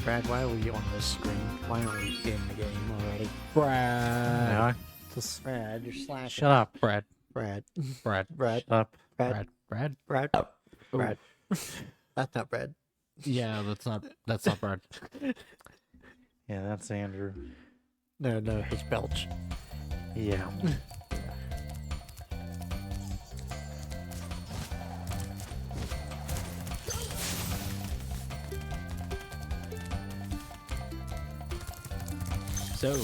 Brad, why are we on this screen? Why aren't we in the game already? Brad. No, Just Brad, you're slacking. shut up, Brad. Brad. Brad. Brad. Shut up. Brad. Brad. Brad. Oh. Brad. That's not Brad. Yeah, that's not Brad. Yeah, that's Andrew. No, it's Belch. Yeah. So,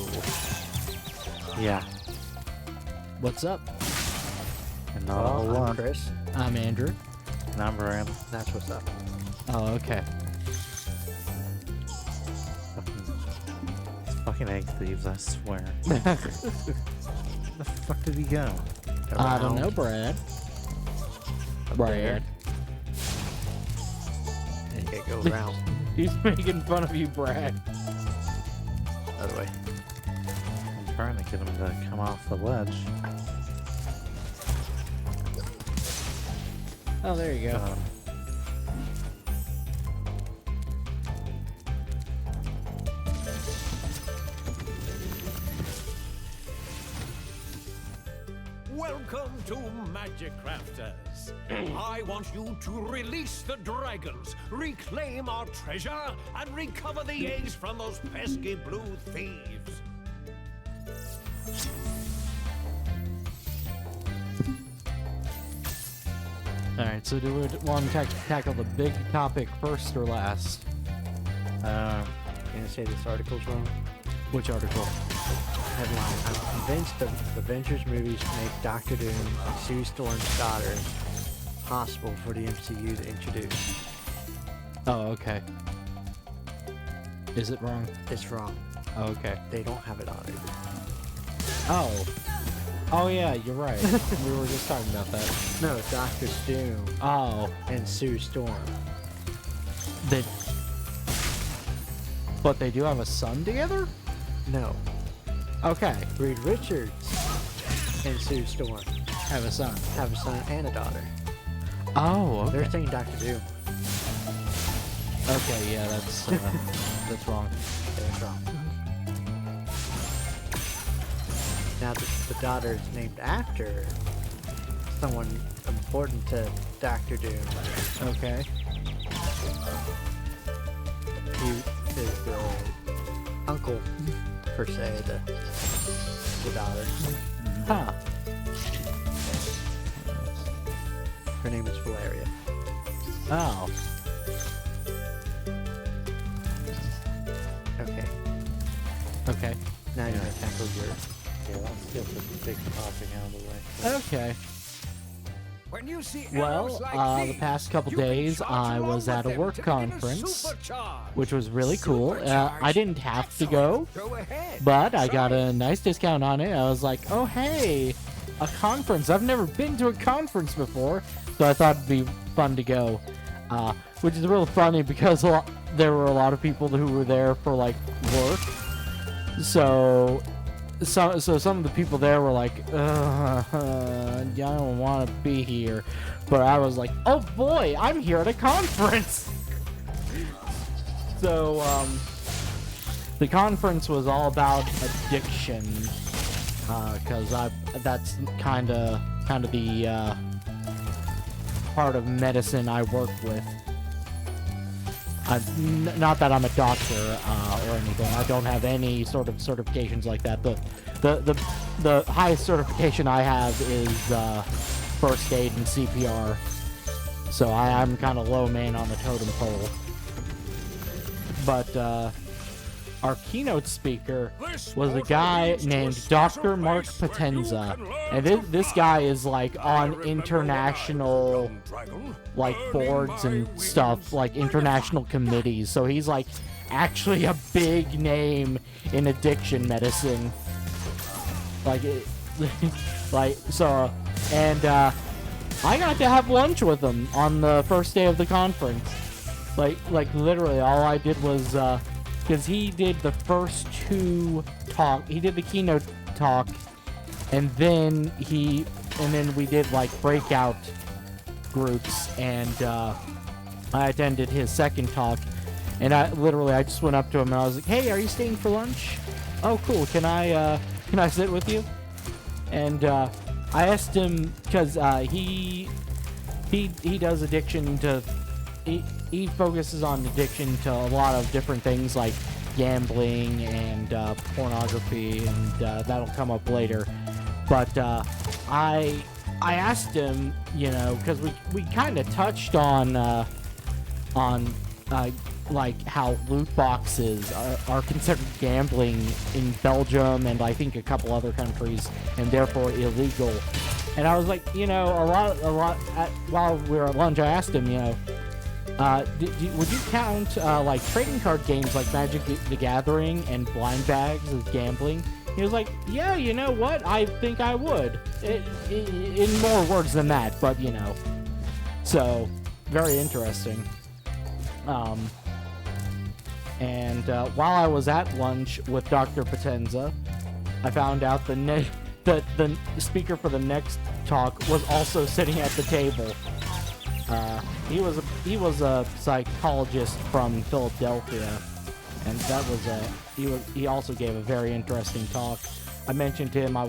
Yeah. what's up? And not a whole I'm lot. Chris. I'm Andrew. And I'm Brad. That's what's up. Oh, okay. Fucking egg thieves, I swear. Where the fuck did he go? I don't know, Brad. Brad. And you gotta go around. He's making fun of you, Brad. Other way. I'm trying to get him to come off the ledge. Oh, there you go. Welcome to Magic Crafters. I want you to release the dragons, reclaim our treasure, and recover the eggs from those pesky blue thieves. Alright, so do we want to tackle the big topic first or last? You gonna say this article's wrong? Which article? Headline: I'm convinced the Avengers movies make Doctor Doom and Sue Storm's daughter possible for the MCU to introduce. Oh, okay. Is it wrong? It's wrong. Oh, okay. They don't have it on it. Oh. Oh, yeah, you're right. We were just talking about that. No, Doctor Doom Oh. and Sue Storm. But they do have a son together? No, Okay. Reed Richards and Sue Storm Have a son. have a son and a daughter. Oh, okay. They're saying Doctor Doom. Okay, yeah, that's wrong. They're wrong. Now the daughter is named after someone important to Doctor Doom. Okay. He is the uncle, per se, the daughter. Huh. Her name is Valeria. Oh. Okay, Okay. now you're gonna tackle your... Yeah, let's get the big topic out of the way. Okay. When you see Well, arrows like the these, past couple you can days, charge I along was at a with work them to begin a conference, supercharge. which was really cool. I Supercharge. didn't have to go, Go ahead. but I Try got it. a nice discount on it. I was like, oh, hey, a conference. I've never been to a conference before, so I thought it'd be fun to go, which is real funny because there were a lot of people who were there for, like, work. So some of the people there were like, I don't want to be here. But I was like, oh boy, I'm here at a conference. So, the conference was all about addiction, because that's kind of the part of medicine I work with. Not that I'm a doctor or anything. I don't have any sort of certifications like that. The highest certification I have is first aid and CPR. So I'm kind of low man on the totem pole. But our keynote speaker was a guy named Dr. Mark Potenza. And this guy is like on international like boards and stuff, like international committees. So he's like actually a big name in addiction medicine. I got to have lunch with him on the first day of the conference. Like literally all I did was because he did the first two talk. He did the keynote talk, and then we did like breakout groups, and I attended his second talk, And I just went up to him and I was like, "Hey, are you staying for lunch? Oh, cool. Can I sit with you?" And I asked him because he does addiction to he focuses on addiction to a lot of different things like gambling and pornography, and that'll come up later. But I asked him, you know, because we kind of touched on like how loot boxes are considered gambling in Belgium and I think a couple other countries, and therefore illegal. And I was like, you know, while we were at lunch, I asked him, you know, would you count like trading card games like Magic the Gathering and blind bags as gambling? He was like, yeah, you know what? I think I would. In more words than that, but you know. So, very interesting. And while I was at lunch with Dr. Potenza, I found out that the speaker for the next talk was also sitting at the table. He was a psychologist from Philadelphia, and that was he also gave a very interesting talk. I mentioned to him I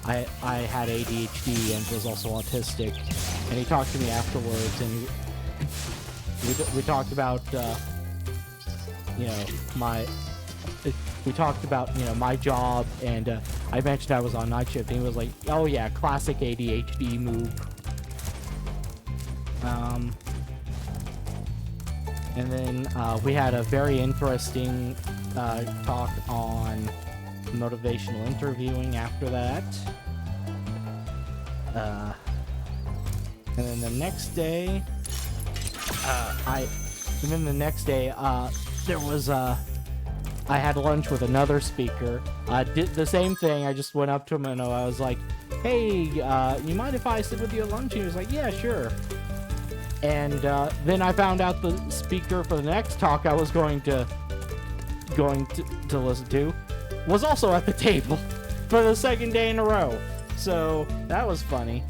had ADHD and was also autistic, and he talked to me afterwards, and we talked about my job, and I mentioned I was on night shift, and he was like, "Oh yeah, classic ADHD move." And then we had a very interesting talk on motivational interviewing after that. And then the next day, there was I had lunch with another speaker. I did the same thing. I just went up to him and I was like, "Hey, you mind if I sit with you at lunch?" And he was like, "Yeah, sure." And then I found out the speaker for the next talk I was going to listen to was also at the table for the second day in a row. So that was funny.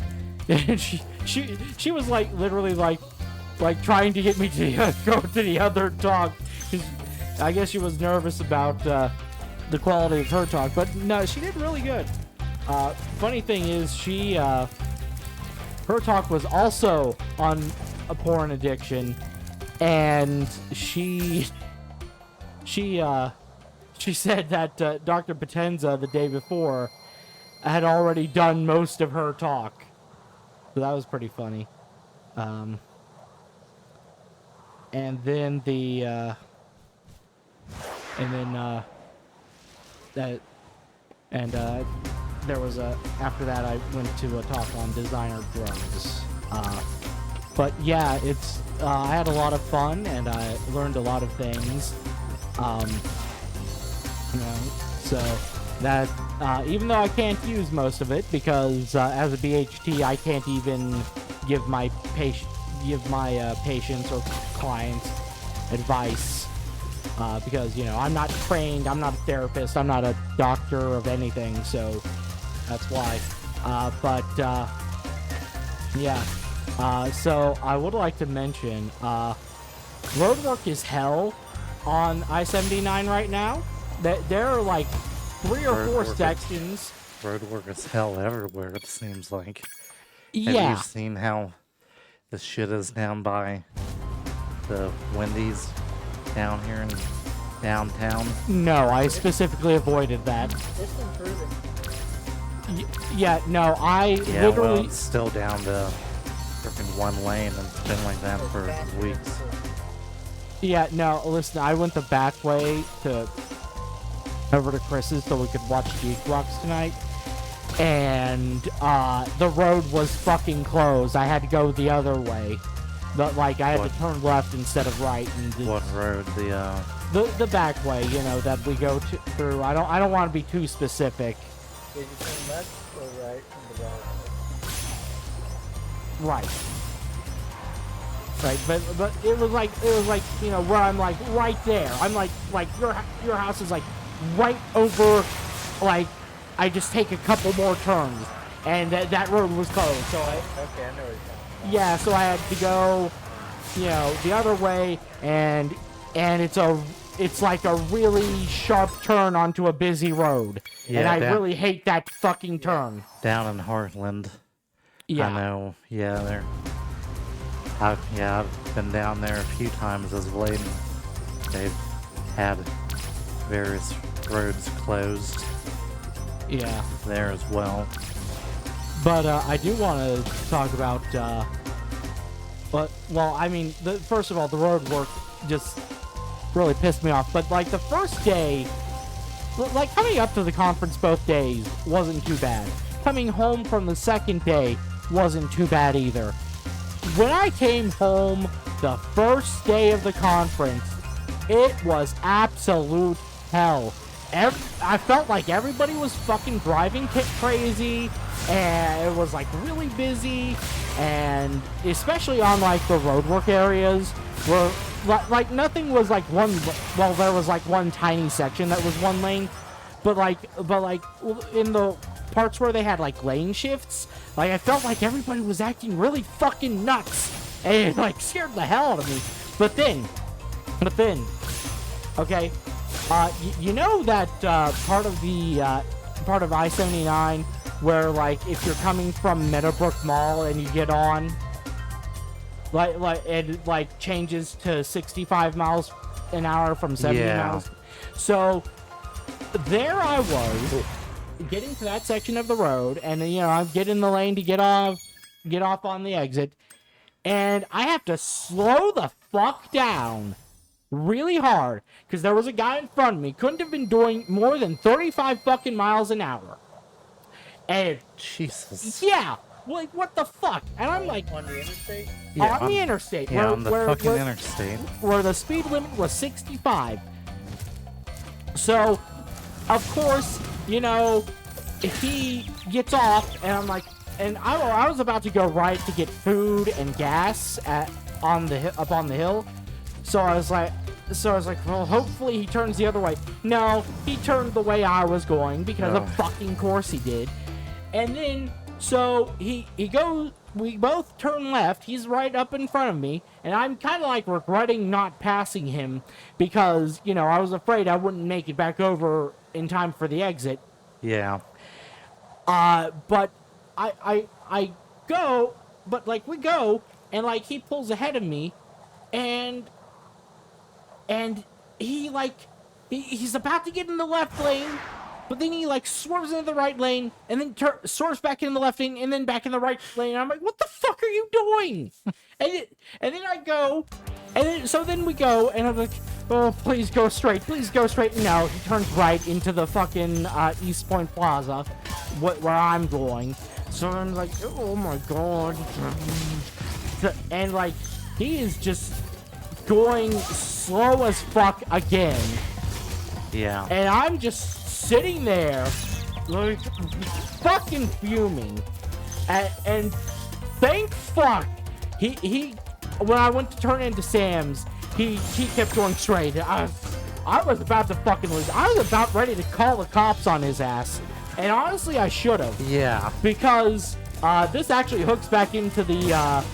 And she was like literally like trying to get me to go to the other talk. I guess she was nervous about the quality of her talk, but no, she did really good. Funny thing is, her talk was also on a porn addiction, and she said that Dr. Potenza the day before had already done most of her talk, so that was pretty funny. And then there was after that I went to a talk on designer drugs. But yeah, it's I had a lot of fun and I learned a lot of things. So that even though I can't use most of it because as a BHT I can't even give my patients or clients advice because I'm not trained, I'm not a therapist, I'm not a doctor of anything, so that's why. So I would like to mention roadwork is hell on I-79 right now. There are like 3 or 4 sections. Roadwork is hell everywhere, it seems like. Yeah. Have you seen how the shit is down by the Wendy's down here in downtown? No, I specifically avoided that. It's improving. Literally... well, it's still down to freaking 1 lane, and it's been like that for weeks. Yeah, no, listen, I went the back way over to Chris's so we could watch Geek Rocks tonight, and the road was fucking closed. I had to go the other way. But I had to turn left instead of right. And what road? The back way, that we go through. I don't want to be too specific. Did you turn left or right from the road? Right. Right, but it was like where I'm like right there. I'm like your house is like right over, like I just take a couple more turns, and that road was closed. So okay, I know where you're going. yeah, so I had to go, the other way, and and it's like a really sharp turn onto a busy road. Yeah, and I really hate that fucking turn. Down in Heartland. Yeah. I know. Yeah, I've been down there a few times as of late. And they've had various roads closed. Yeah. There as well. But I do want to talk about. I mean, first of all, the road work just really pissed me off. But like the first day, like coming up to the conference both days wasn't too bad. Coming home from the second day wasn't too bad either. When I came home the first day of the conference, it was absolute hell. I felt like everybody was fucking driving crazy, and it was like really busy, and especially on like the roadwork areas where like nothing was like one. Well, there was like one tiny section that was one lane, but like in the parts where they had like lane shifts, like I felt like everybody was acting really fucking nuts, and it like scared the hell out of me. But then, okay, you know that part of I-79 where like if you're coming from Meadowbrook Mall and you get on, like it like changes to 65 miles an hour from 70 miles. So there I was getting to that section of the road, and I'm getting the lane to get off on the exit, and I have to slow the fuck down really hard because there was a guy in front of me, couldn't have been doing more than 35 fucking miles an hour. And Jesus. Yeah, like what the fuck? And I'm like, on the interstate? Yeah, on the interstate. Yeah, on the fucking interstate. Where the speed limit was 65. So, of course, he gets off, and I'm like, and I was about to go right to get food and gas up on the hill. So I was like, well, hopefully he turns the other way. No, he turned the way I was going because of fucking course he did. And then, so he goes, we both turn left. He's right up in front of me, and I'm kind of like regretting not passing him because, I was afraid I wouldn't make it back over in time for the exit. Yeah. But I go, but like we go, and like he pulls ahead of me, and he like he's about to get in the left lane, but then he like swerves into the right lane, and then swerves back in the left lane, and then back in the right lane. And I'm like, what the fuck are you doing? and then I go, and then we go, and I'm like, oh, please go straight, please go straight. No, he turns right into the fucking East Point Plaza, where I'm going. So I'm like, oh my god, and like he is just going slow as fuck again. Yeah. And I'm just sitting there, like, fucking fuming. And thank fuck, he when I went to turn into Sam's, he kept going straight. I was about to fucking lose. I was about ready to call the cops on his ass. And honestly, I should have. Yeah. Because this actually hooks back into the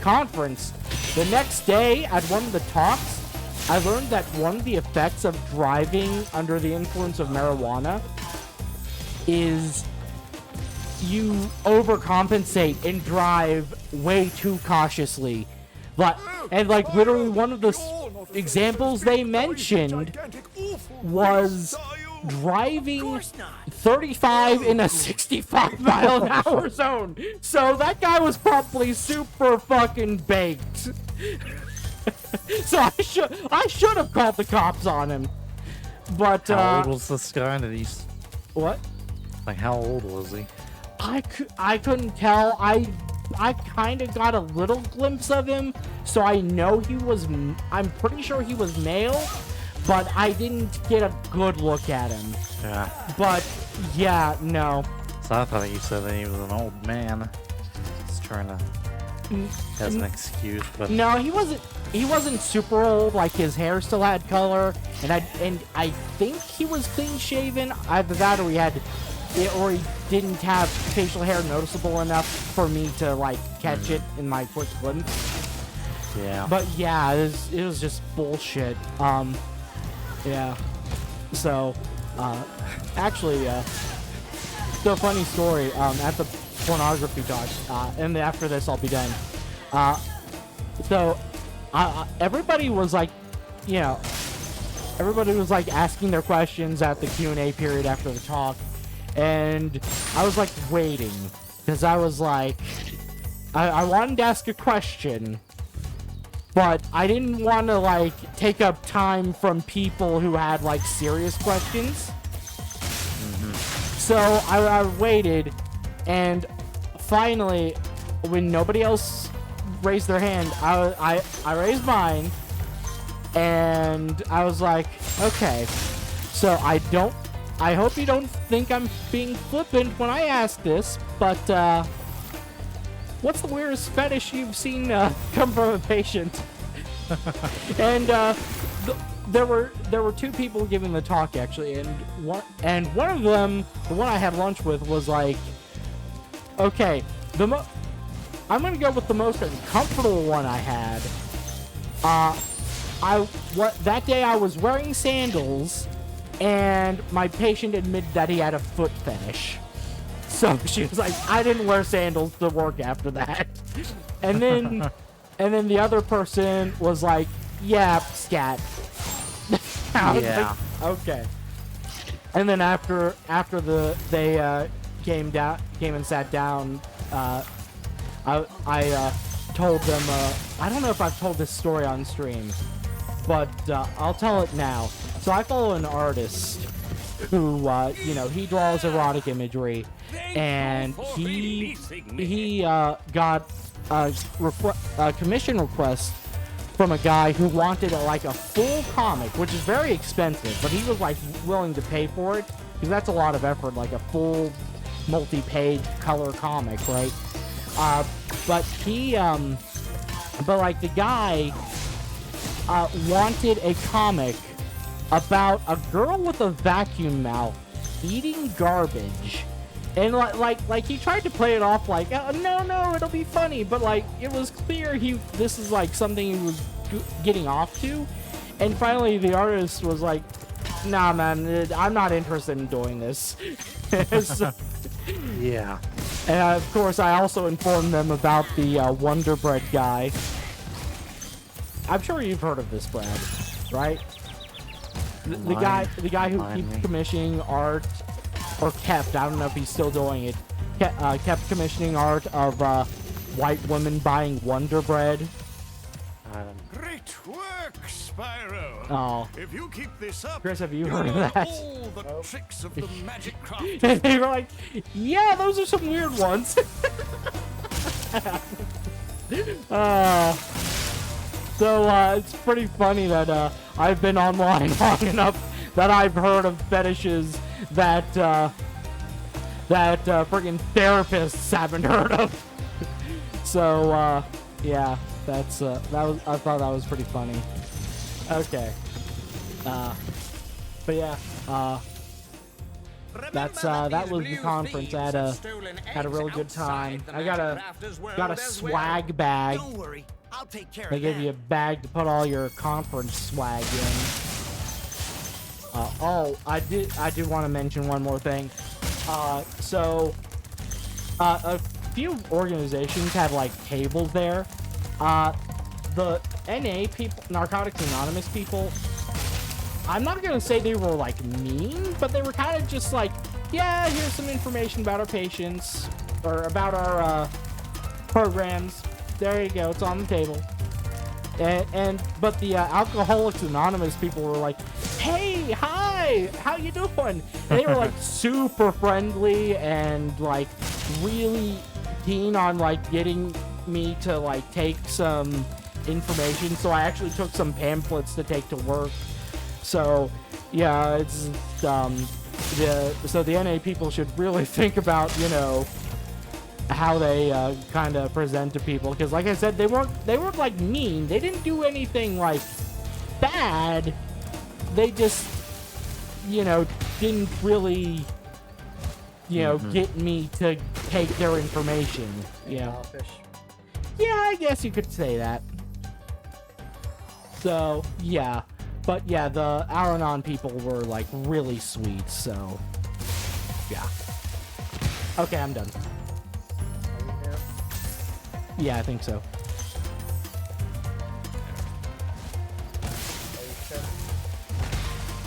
conference. The next day, at one of the talks, I learned that one of the effects of driving under the influence of marijuana is you overcompensate and drive way too cautiously. And like literally one of the examples they mentioned was driving 35 in a 65 mile an hour zone. So that guy was probably super fucking baked. So I should have called the cops on him. But how old was this guy? What? Like how old was he? I couldn't tell. I kind of got a little glimpse of him, so I know I'm pretty sure he was male, but I didn't get a good look at him. Yeah. But yeah, no. So I thought you said that he was an old man. Just trying to as an excuse, but no, he wasn't super old. Like his hair still had color, and I think he was clean shaven. Either that, or he didn't have facial hair noticeable enough for me to like catch it in my quick glimpse. Yeah. But yeah, it was just bullshit. Yeah. So, actually, so funny story. At the pornography talk, and after this, I'll be done. So, everybody was like, you know, everybody was like asking their questions at the Q&A period after the talk, and I was like waiting because I was like, I wanted to ask a question. But I didn't want to, like, take up time from people who had, like, serious questions. So I waited, and finally, when nobody else raised their hand, I raised mine, and I was like, okay, so I hope you don't think I'm being flippant when I ask this, but, what's the weirdest fetish you've seen come from a patient? And there were two people giving the talk actually, and one of them, the one I had lunch with, was like, okay, I'm gonna go with the most uncomfortable one I had. That day I was wearing sandals, and my patient admitted that he had a foot fetish. So she was like, I didn't wear sandals to work after that. And then the other person was like, yeah, scat. I was Yeah. like, okay. And then after they came and sat down, I told them, I don't know if I've told this story on stream, but I'll tell it now. So I follow an artist who, you know, he draws erotic imagery, and he got a commission request from a guy who wanted like a full comic, which is very expensive, but he was like willing to pay for it because that's a lot of effort, like a full multi-page color comic, right? But like the guy wanted a comic about a girl with a vacuum mouth eating garbage. And like he tried to play it off like, oh, no, it'll be funny, but like it was clear this is like something he was getting off to. And finally the artist was like, nah, man, I'm not interested in doing this. So, Yeah. and of course I also informed them about the Wonder Bread guy. I'm sure you've heard of this, Brad, right? The guy who keeps commissioning art, or kept, I don't know if he's still doing it, kept commissioning art of white women buying Wonder Bread. I don't know. Great work, Spyro. Oh. If you keep this up, Chris, have you you'll heard of learn that? all the tricks of the magic craft. And they were like, yeah, those are some weird ones. So it's pretty funny that I've been online long enough that I've heard of fetishes that friggin' therapists haven't heard of. So yeah, I thought that was pretty funny. Okay. But yeah, that was the conference. I had a really good time. I got a swag bag. Don't worry, I'll take care They of give that. you a bag to put all your conference swag in. I do want to mention one more thing. A few organizations had like tables there. The NA people, Narcotics Anonymous people, I'm not gonna say they were like mean, but they were kind of just like, yeah, here's some information about our patients or about our programs. There you go, it's on the table. But the Alcoholics Anonymous people were like, hey, hi, how you doing? And they were like super friendly and like really keen on like getting me to like take some information. So I actually took some pamphlets to take to work. So yeah, it's so the NA people should really think about, you know, how they kind of present to people, because like I said, they weren't like mean. They didn't do anything like bad. They just, you know, didn't really, you know, get me to take their information. Yeah, Selfish. yeah, I guess you could say that. So, yeah. But yeah, the Aranon people were like really sweet, so yeah. Okay, I'm done. Are you here? Yeah, I think so. Are you sure?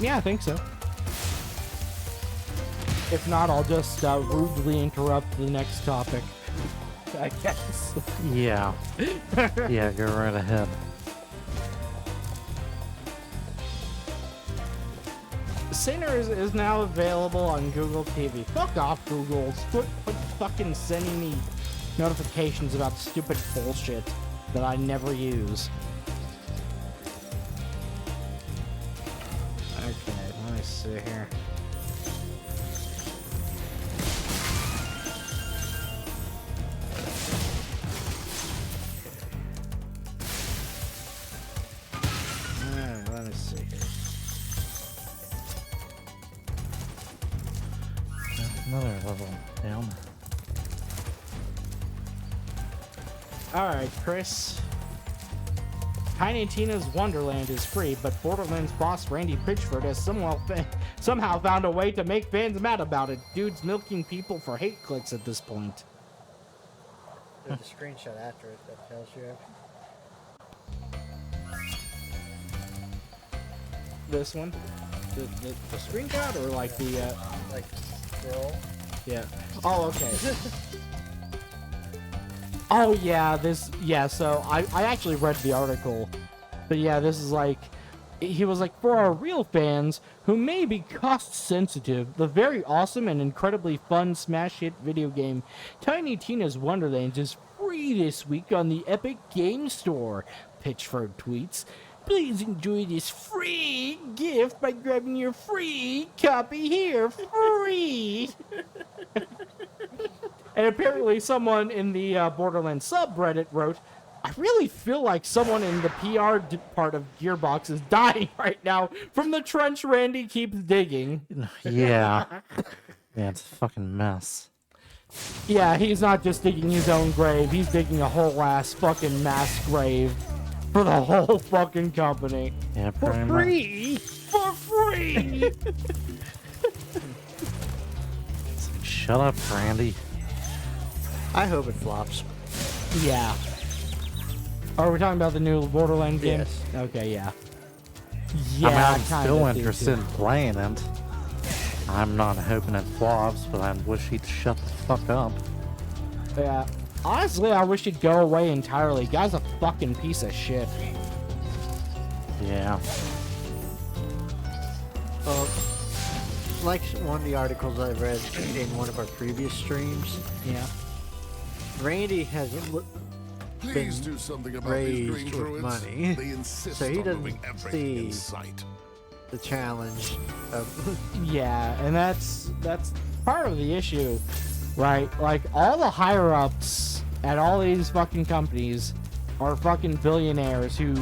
Yeah, I think so. If not, I'll just rudely interrupt the next topic, I guess. Yeah. Yeah, go right ahead. Sinners is now available on Google TV. Fuck off, Google. Quit fucking sending me notifications about stupid bullshit that I never use. Okay, let me see here. Alright, let me see here. Another level down. Alright, Chris. Tiny Tina's Wonderland is free, but Borderlands boss Randy Pitchford has somehow found a way to make fans mad about it. Dude's milking people for hate clicks at this point. There's a screenshot after it that tells you. This one? The screenshot or like the, Like, scroll. yeah. Oh, okay. Oh, yeah, so I actually read the article. But yeah, this is like, he was like, for our real fans who may be cost sensitive, the very awesome and incredibly fun smash hit video game Tiny Tina's Wonderland is free this week on the Epic Game Store. Pitchford tweets, please enjoy this free gift by grabbing your free copy here, free. And apparently someone in the Borderlands subreddit wrote, I really feel like someone in the PR part of Gearbox is dying right now from the trench Randy keeps digging. Yeah. Yeah, it's a fucking mess. Yeah, he's not just digging his own grave, he's digging a whole ass fucking mass grave for the whole fucking company. Yeah, For pretty much. free! For free! Shut up, Randy. I hope it flops. Yeah. Are we talking about the new Borderlands game? Yes. Okay, yeah. I Yeah, mean, I'm kinda still think interested too. in playing it. I'm not hoping it flops, but I wish he'd shut the fuck up. Yeah. Honestly, I wish he'd go away entirely. Guy's a fucking piece of shit. Yeah. Well, like one of the articles I read in one of our previous streams, Yeah. Randy has Please been do something about these green raised with druids. money, They insist so he on doesn't moving everything in see sight. the challenge of Yeah, and that's part of the issue, right? Like, all the higher-ups at all these fucking companies are fucking billionaires who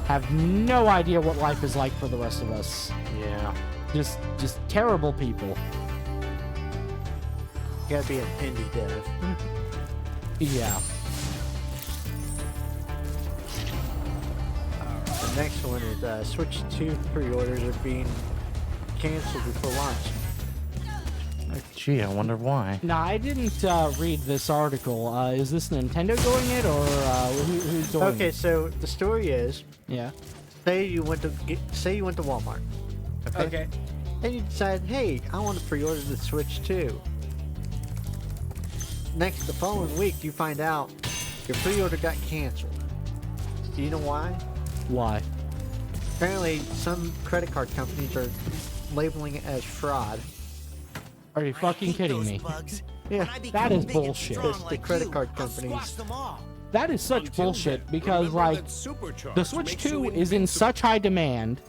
have no idea what life is like for the rest of us. yeah. Just terrible people. Gotta be an indie dev. Yeah. The next one is Switch 2 pre-orders are being canceled before launch. Gee, I wonder why. Now, I didn't read this article. Is this Nintendo doing it, or who's doing Okay, it? so the story is, Yeah. say you went to Walmart. Okay. And you decide, hey, I want to pre-order the Switch 2. The following week, you find out your pre-order got canceled. Do you know why? Why? Apparently, some credit card companies are labeling it as fraud. Are you fucking kidding me? Yeah, that is bullshit. The credit card companies. That is such bullshit because, Remember like, that supercharge the Switch makes you 2 is in invincible. such high demand,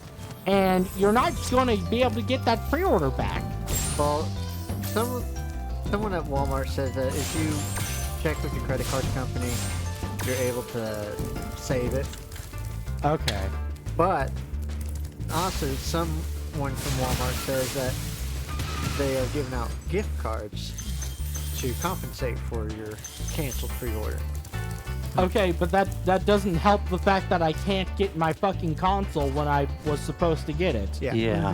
and you're not going to be able to get that pre-order back. Well, someone at Walmart says that if you check with your credit card company, you're able to save it. Okay. But also, someone from Walmart says that they are giving out gift cards to compensate for your canceled pre-order. Okay, but that doesn't help the fact that I can't get my fucking console when I was supposed to get it. Yeah. Yeah.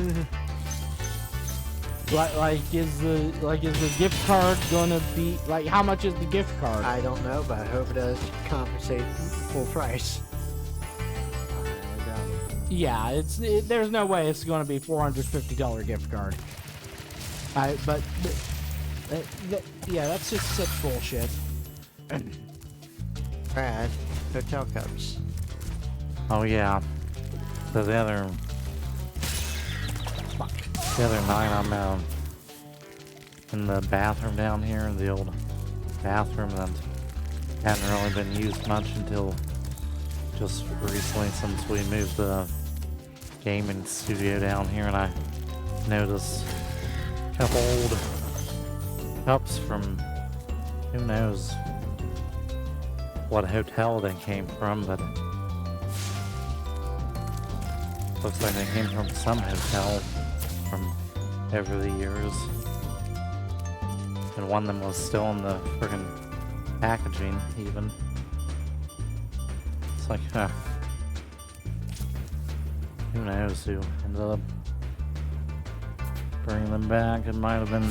Is the gift card gonna be like, how much is the gift card? I don't know, but I hope it does compensate full price. Yeah, there's no way it's gonna be $450 gift card. Yeah, that's just such bullshit. Brad, hotel cups. Oh yeah. So the other night I'm in the bathroom down here, the old bathroom that hadn't really been used much until just recently since we moved the gaming studio down here, and I noticed a couple old cups from who knows what hotel they came from, but looks like they came from some hotel from over the years. And one of them was still in the friggin' packaging, even. It's like, who knows who ended up bringing them back. It might have been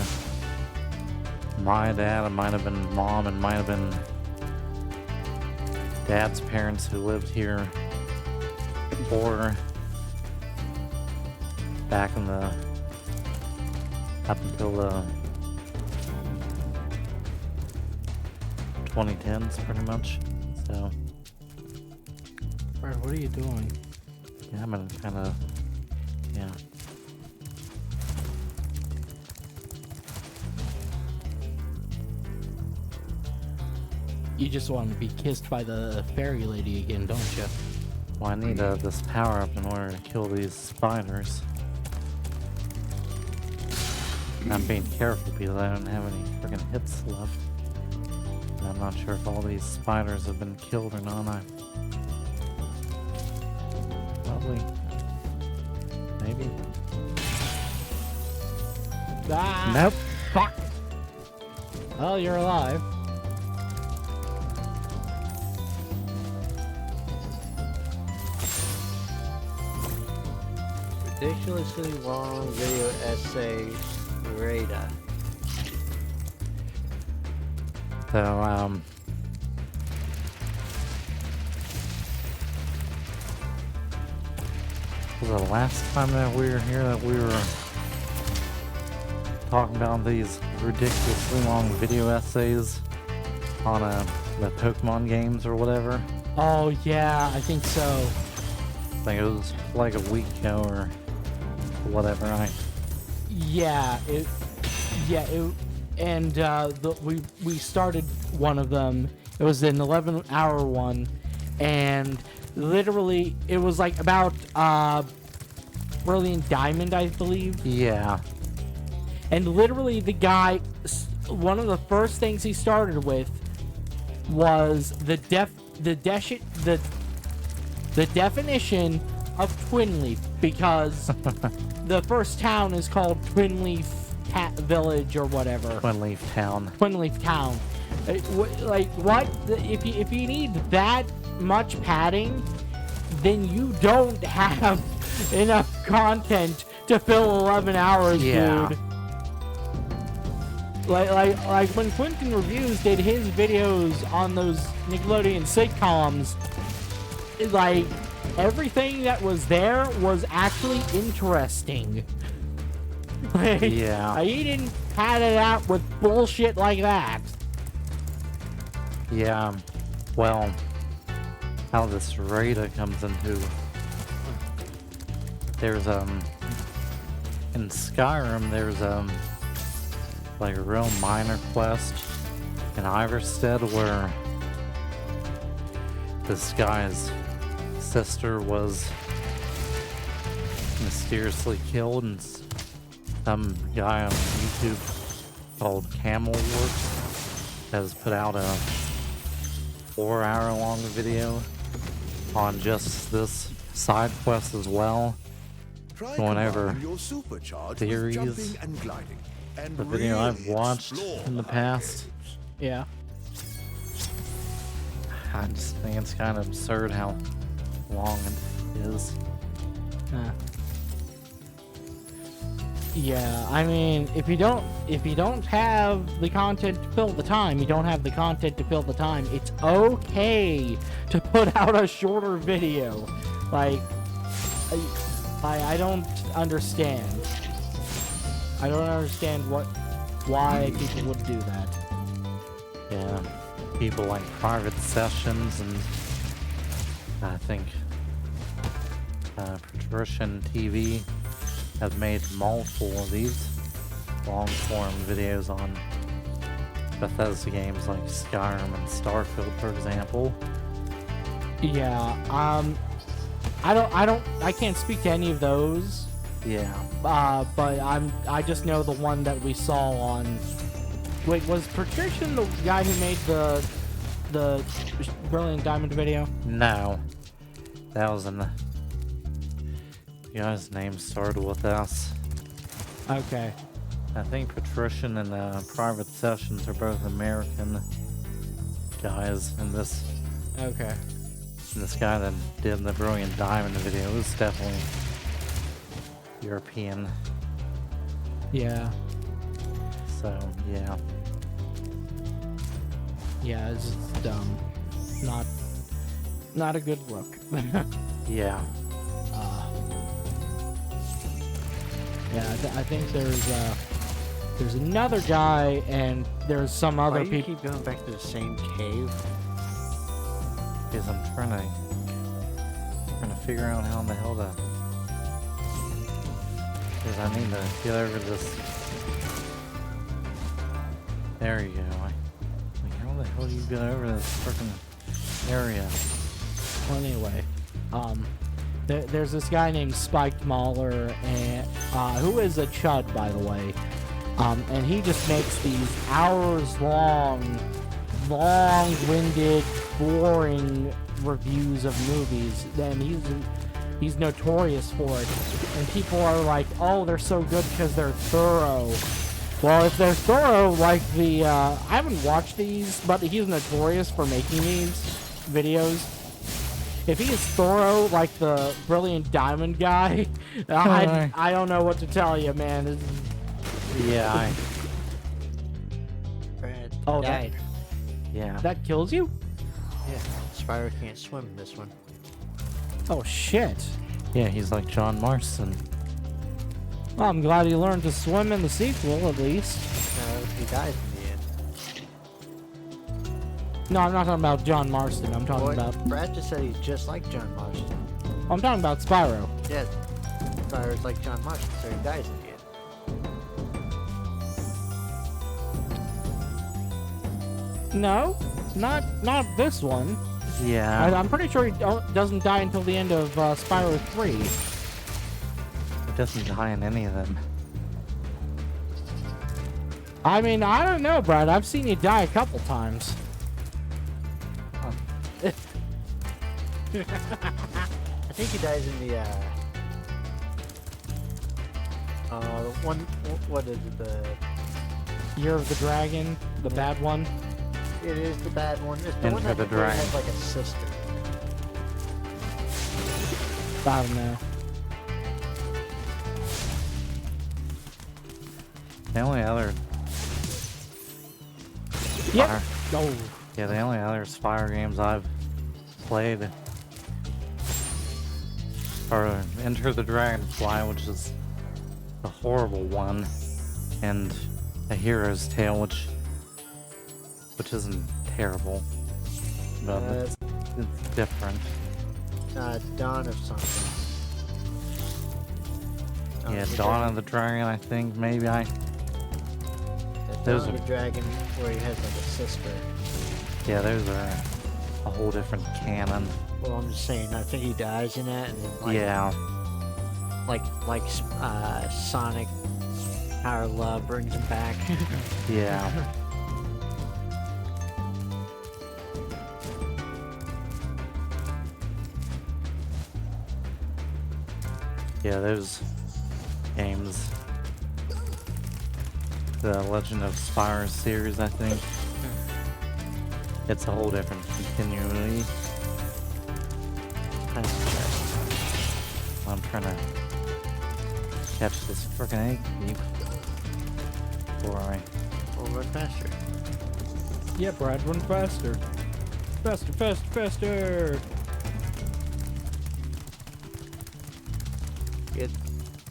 my dad, it might have been mom, it might have been dad's parents who lived here before, back in the, up until the 2010s, pretty much. So, Brad, what are you doing? yeah, I'm gonna kind of, yeah. You just want to be kissed by the fairy lady again, don't you? Well, I need this power up in order to kill these spiders. I'm being careful because I don't have any freaking hits left. And I'm not sure if all these spiders have been killed or not. Probably. Maybe. Ah, Nope. fuck. Well, you're alive. Ridiculously long video essay Rada. So, was the last time that we were here that we were talking about these ridiculously long video essays on the Pokemon games or whatever? Oh yeah, I think so. I think it was like a week ago or whatever. We started one of them. It was an 11-hour one, and literally it was like about Brilliant Diamond, I believe. Yeah. And literally the guy, one of the first things he started with was the definition of Twin Leaf, because the first town is called Twin Leaf Village or whatever. Twin Leaf Town. Twin Leaf Town. Like what? If you need that much padding, then you don't have enough content to fill 11 hours, Yeah. dude. Like when Quentin Reviews did his videos on those Nickelodeon sitcoms, like everything that was there was actually interesting. Like, Yeah. he didn't pad it out with bullshit like that. Yeah. Well, how this Rada comes into, there's in Skyrim there's like a real minor quest in Iverstead where this guy's sister was mysteriously killed, and some guy on YouTube called Camelworks has put out a 4-hour-long video on just this side quest as well, going over theories. The video I've watched in the past, Yeah. I just think it's kind of absurd how long it is. Yeah, I mean, if you don't have the content to fill the time, you don't have the content to fill the time. It's okay to put out a shorter video. Like, I don't understand. I don't understand why people would do that. Yeah, people like private sessions, and I think Patrician TV has made multiple of these long-form videos on Bethesda games like Skyrim and Starfield, for example. Yeah, I can't speak to any of those. Yeah. But I just know the one that we saw on. Wait, was Patrician the guy who made the Brilliant Diamond video? No, that was the guy's name started with S. Okay. I think Patrician and Private Sessions are both American guys, and this guy that did the Brilliant Diamond video was definitely European. Yeah. So yeah. Yeah, it's just dumb. Not a good look. Yeah. Yeah, I think there's another guy, and there's some other Why do you people. keep going back to the same cave? Because I'm trying to figure out how in the hell to. Because I need to get over this. There you go. Like, how the hell do you get over this freaking area? Well, anyway, there's this guy named Spiked Mauler, and who is a chud, by the way. And he just makes these hours-long, long-winded, boring reviews of movies, and he's notorious for it. And people are like, "Oh, they're so good because they're thorough." Well, if they're thorough, like I haven't watched these, but he's notorious for making these videos. If he is thorough, like the Brilliant Diamond guy, I don't know what to tell you, man. Yeah, Brad Oh, died. yeah. That kills you? Yeah, Spyro can't swim in this one. Oh, shit. Yeah, he's like John Marston. Well, I'm glad he learned to swim in the sequel, at least. He dies in the end. No, I'm not talking about John Marston. I'm talking Boy, about... Brad just said he's just like John Marston. I'm talking about Spyro. Yeah, Spyro's like John Marston, so he dies in the end. No, not this one. Yeah. I'm pretty sure he doesn't die until the end of Spyro 3. He doesn't die in any of them. I mean, I don't know, Brad. I've seen you die a couple times. I think he dies in the one, what is it, the... Year of the Dragon, the bad one. It is the bad one. It's the one Enter that the where it Dragon. has like a sister. I don't know. The only other Yep. Spyro- Oh, yeah, the only other Spyro games I've played are Enter the Dragonfly, which is a horrible one, and A Hero's Tale, which isn't terrible, but it's different. Dawn of something. Yeah, of the Dawn of the Dragon, I think, maybe Yeah, those Dawn of are- the Dragon, where he has like a sister. Yeah, those are a whole different canon. Well, I'm just saying, I think he dies in that, and then like, Yeah, like Sonic, Power of Love brings him back. yeah. Yeah, those games. The Legend of Spyro series, I think. It's a whole different continuity. That's chest. I'm trying to catch this freaking egg thief before I. We'll run faster. Yeah, Brad, run faster. Faster, faster, faster. Get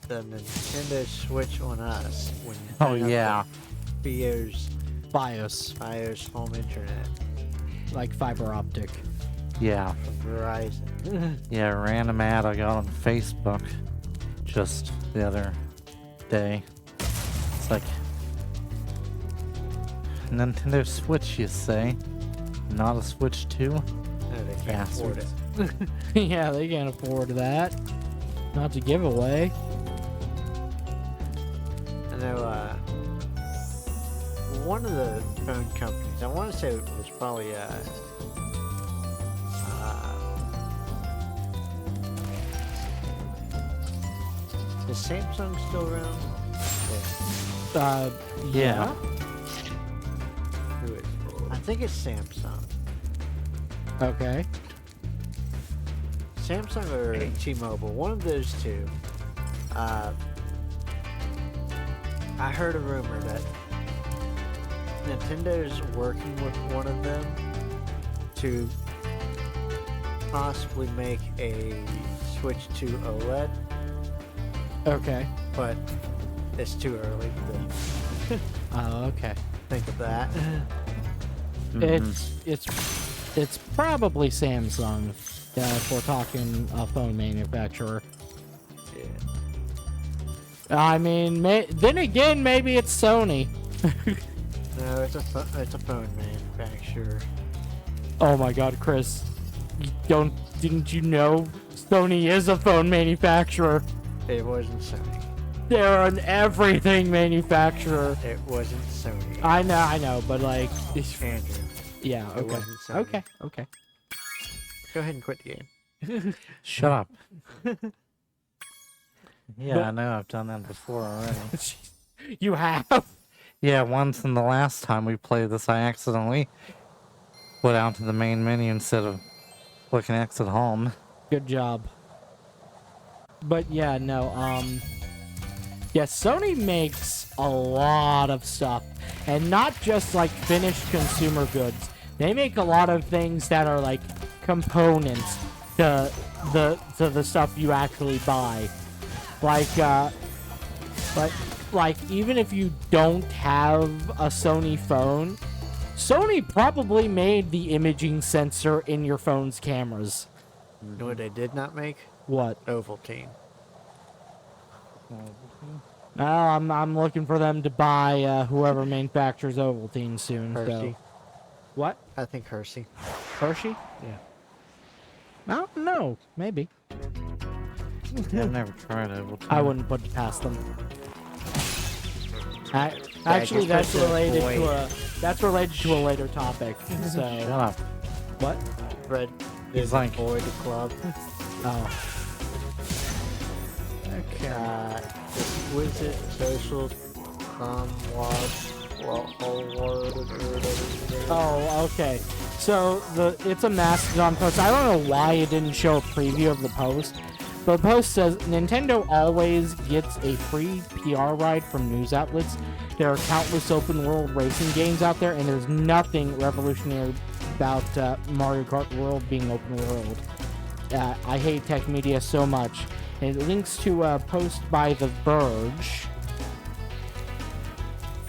the Nintendo Switch on us when you Oh hang up yeah. the BIOS, BIOS home internet like fiber optic. Yeah. from Verizon. Yeah, random ad I got on Facebook just the other day. It's like Nintendo Switch, you say? Not a Switch 2? No, they can't afford it. Bastards. Yeah, they can't afford that. Not to give away. I know, one of the phone companies, I want to say it was probably, is Samsung still around? Yeah. Who is? I think it's Samsung. Okay. Samsung or T-Mobile, one of those two. I heard a rumor that Nintendo's working with one of them to possibly make a switch to OLED, Okay. but it's too early to Oh, okay. think of that. It's probably Samsung if we're talking a phone manufacturer. Yeah. I mean, then again, maybe it's Sony. No, it's a phone manufacturer. Oh my God, Chris, didn't you know Sony is a phone manufacturer? It wasn't Sony. They're an everything manufacturer. It wasn't Sony. I know, but like, Andrew, yeah, It okay, wasn't Sony. okay. go ahead and quit the game. Shut up. Yeah, I know, I've done that before already. You have? Yeah, once, and the last time we played this, I accidentally went out to the main menu instead of clicking exit home. Good job. But yeah, no, yeah, Sony makes a lot of stuff, and not just like finished consumer goods. They make a lot of things that are like components to the stuff you actually buy. Like even if you don't have a Sony phone, Sony probably made the imaging sensor in your phone's cameras. You know what they did not make? What? Ovaltine. No, I'm looking for them to buy whoever manufactures Ovaltine soon. Hershey. So. What? I think Hershey. Hershey? Yeah. I don't know. Maybe. I've never tried Ovaltine. I wouldn't put it past them. Actually, you're that's supposed to related avoid- to a later topic. Shut So up. what? Fred He's is like- avoid the club. Oh, Exquisite social oh, okay. So it's a Mastodon post. I don't know why it didn't show a preview of the post. But the post says Nintendo always gets a free PR ride from news outlets. There are countless open world racing games out there, and there's nothing revolutionary about Mario Kart World being open world. I hate tech media so much. And it links to a post by The Verge,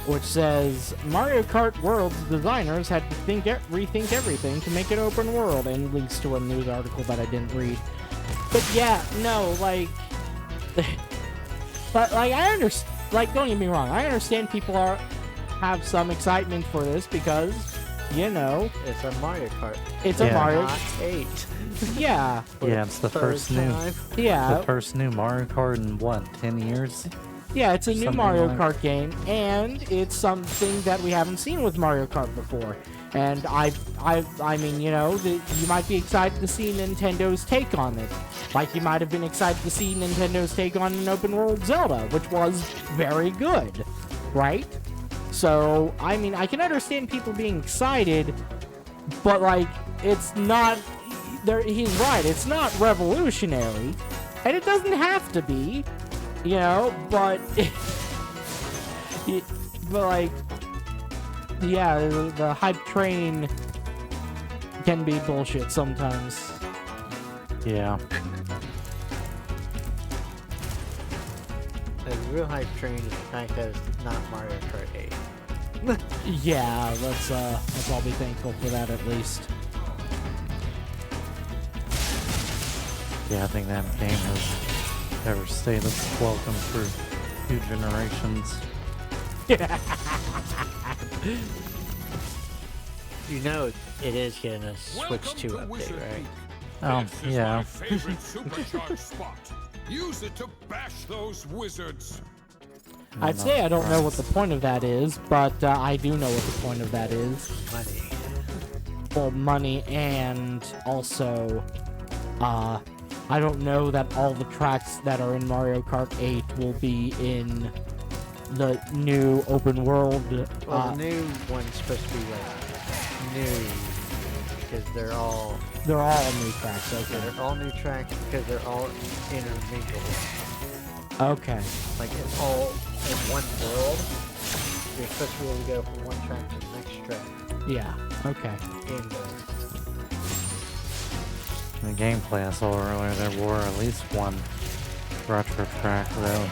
which says Mario Kart World's designers had to rethink everything to make it open world, and links to a news article that I didn't read. But yeah, no, like, but like I understand. Like, don't get me wrong, I understand people have some excitement for this because, you know, It's a Mario Kart. it's a Yeah. Mario. Not 8. Yeah, Yeah, it's the first new yeah, Mario Kart in what, 10 years? yeah. It's a new Something Mario like- Kart game, and it's something that we haven't seen with Mario Kart before. And I mean, you know, you might be excited to see Nintendo's take on it. Like you might have been excited to see Nintendo's take on an open world Zelda, which was very good, right? So, I mean, I can understand people being excited, but like it's not. There, he's right. It's not revolutionary, and it doesn't have to be, you know. But, but like, yeah, the hype train can be bullshit sometimes. Yeah. The real hype train is the fact that it's not Mario Kart 8. Yeah, let's all be thankful for that at least. Yeah, I think that game has overstayed its welcome for 2 generations. You know it is getting a Switch 2 update, Wizard right? Peak. Oh, This is yeah. my favorite supercharged spot. Use it to bash those wizards. I'd say I don't know what the point of that is, but I do know what the point of that is. Money. Well, money, and also, I don't know that all the tracks that are in Mario Kart 8 will be in the new open world. Well, the new one's supposed to be like new because they're all new tracks. Okay. they're all new tracks because they're all intermingled. Okay. Like it's all in one world. You're supposed to be able to go from one track to the next track Yeah. Okay. in the In the gameplay I saw earlier, there were at least one retro track, though.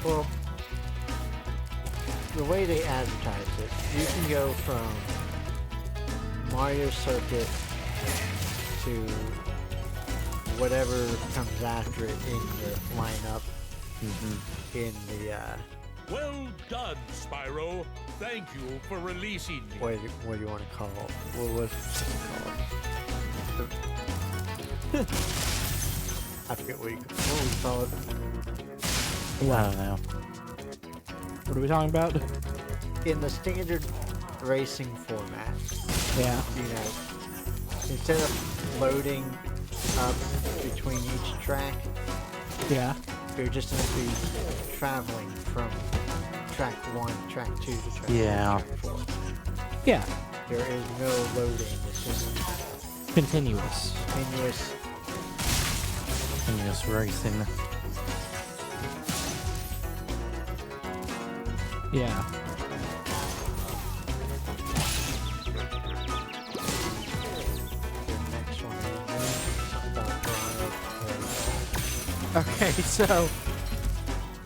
Well, the way they advertise it, you can go from Mario Circuit to whatever comes after it in the lineup in the Well done, Spyro. Thank you for releasing me. what do you want to call it? What's it called? I forget what we call it. I don't know. What are we talking about? In the standard racing format, Yeah. you know, instead of loading up between each track, Yeah. you're just going to be traveling from track 1, track 2 to track 3, Yeah. track 4. Yeah. There is no loading. It's just Continuous. continuous. And just racing. Yeah. The next one is something about Toronto. Okay,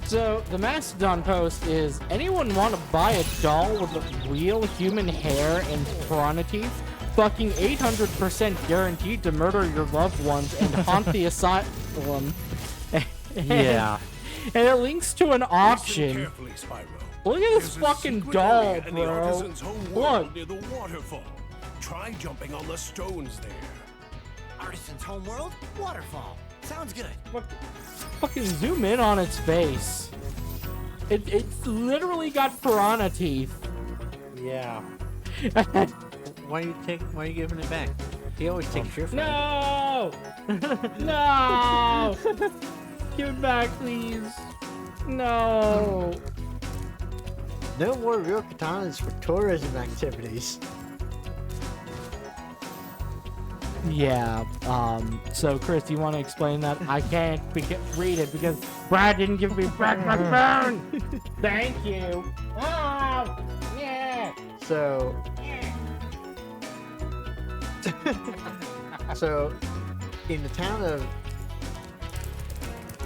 so the Mastodon post is, anyone want to buy a doll with real human hair and piranha teeth? Fucking 800% guaranteed to murder your loved ones and haunt the asylum. Yeah. And it links to an Listen auction. carefully, Spyro. Look at this There's a fucking secret doll, area in the bro. artisan's home world Look. near the waterfall. Try jumping on the stones there. Artisan's homeworld? Waterfall. Sounds good. Fucking zoom in on its face. It's literally got piranha teeth. Yeah. Why are you giving it back? He always takes your phone. No! No! Give it back, please. No. No more real katanas for tourism activities. Yeah, so Chris, do you want to explain that? I can't read it because Brad didn't give me back my phone! Thank you! Oh! Yeah! So, so in the town of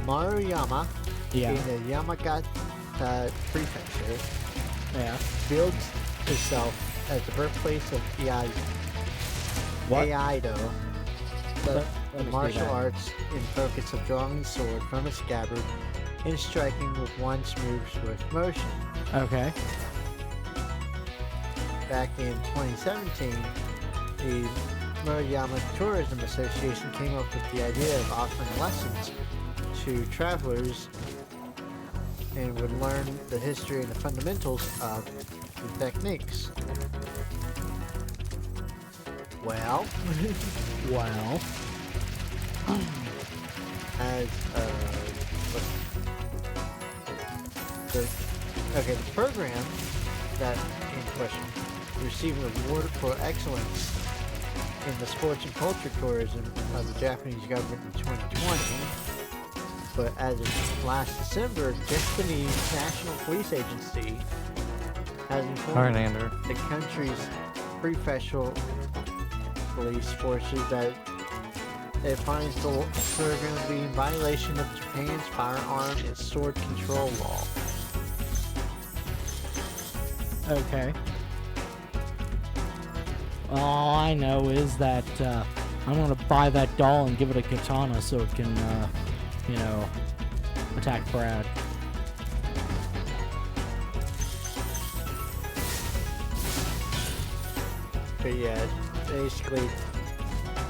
Maruyama, Yeah, in the Yamagata Prefecture, yeah. builds itself as the birthplace of Aido, the Let me see martial that. arts in focus of drawing the sword from its scabbard and striking with one smooth, swift motion. Okay. Back in 2017, the Murayama Tourism Association came up with the idea of offering lessons to travelers and would learn the history and the fundamentals of the techniques. Well, Wow. as the program that in question receive an award for excellence in the sports and culture tourism of the Japanese government in 2020. But as of last December, Japanese National Police Agency has informed Andrew. the country's prefectural police forces that it finds the are going to be in violation of Japan's firearm and sword control law. Okay. All I know is that I'm gonna buy that doll and give it a katana so it can, you know, attack Brad. But yeah, basically,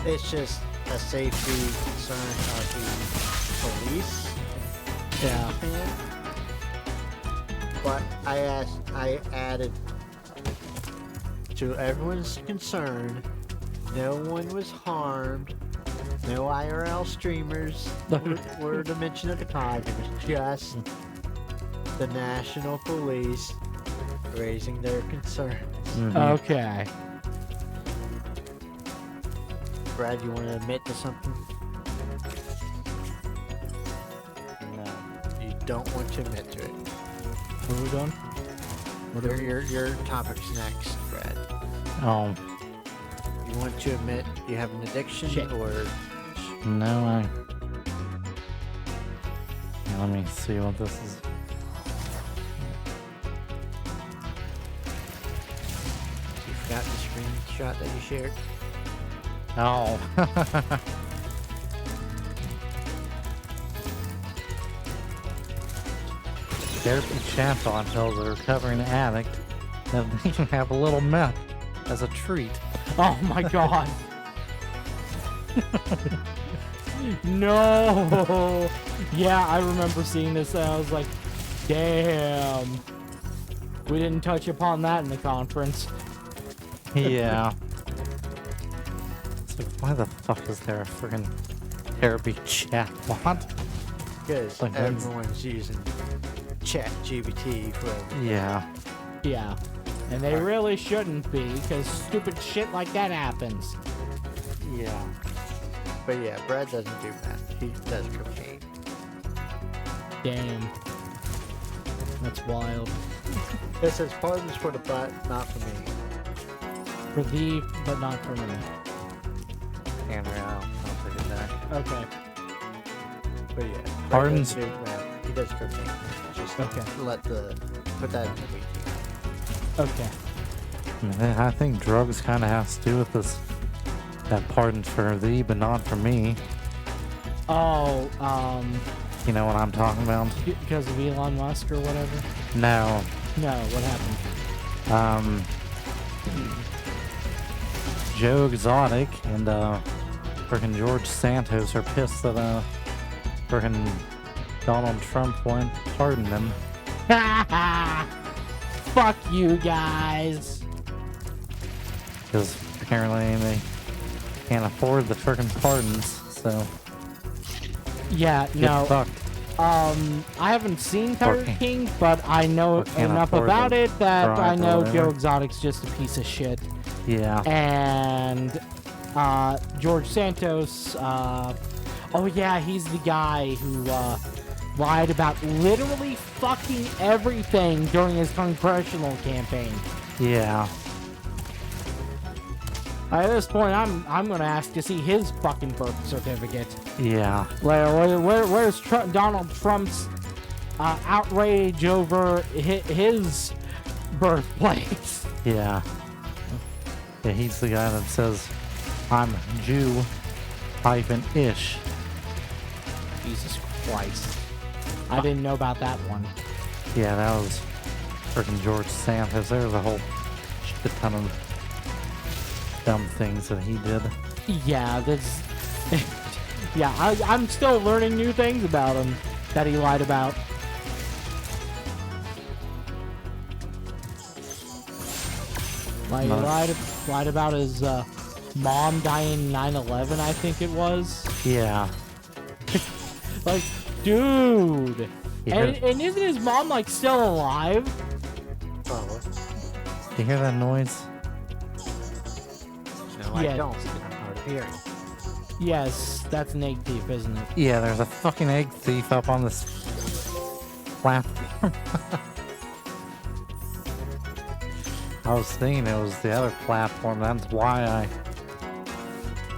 it's just a safety concern of the police in Yeah. Japan. But I added to everyone's concern, no one was harmed, no IRL streamers were to mention at the time. It was just the national police raising their concerns. Okay. Brad, you want to admit to something? No. You don't want to admit to it. What are we doing? Your topic's next, Brad. Oh. You want to admit you have an addiction Shit. or No, let me see what this is. you forgot the screenshot that you shared? Oh. Therapy chatbot tells a recovering addict that they can have a little meth as a treat. Oh my god. No. Yeah, I remember seeing this and I was like, damn. We didn't touch upon that in the conference. Yeah. So why the fuck is there a friggin' therapy chatbot? Because Like that's- everyone's using Chat GBT for everything. Yeah. Yeah. And they really shouldn't be, because stupid shit like that happens. Yeah. But yeah, Brad doesn't do meth. He does cocaine. Damn. That's wild. It says pardons for the butt, not for me. For thee, but not for me. Andrew, I'll take it back. Okay. But yeah, Brad Pardons? doesn't do meth. He does cocaine. Just Okay. put that in the wiki. Okay. I think drugs kind of has to do with this. That pardon for thee, but not for me. Oh, You know what I'm talking about? because of Elon Musk or whatever? No. No, what happened? Joe Exotic and frickin' George Santos are pissed that frickin' Donald Trump won't pardon them. Fuck you guys. Because apparently they can't afford the frickin' pardons, so Yeah, get no. fucked. I haven't seen Tiger can't- King, but I know or can't enough afford about the it that I drive or know whatever. Joe Exotic's just a piece of shit. Yeah. And George Santos, oh yeah, he's the guy who lied about literally fucking everything during his congressional campaign. Yeah. At this point, I'm gonna ask to see his fucking birth certificate. Yeah. Where's Donald Trump's outrage over his birthplace? Yeah. Yeah, he's the guy that says, I'm Jew -ish. Jesus Christ. I didn't know about that one. Yeah, that was frickin' George Santos. There was a whole shit ton of dumb things that he did. Yeah, that's... yeah, I'm still learning new things about him that he lied about. Like, he Nice. lied about his mom dying 9/11, I think it was. Yeah. Like, dude. You And, hear, isn't his mom, like, still alive? Probably. you hear that noise? No, I Yeah. don't. I'm hard of hearing. Yes, that's an egg thief, isn't it? Yeah, there's a fucking egg thief up on this platform. I was thinking it was the other platform. That's why I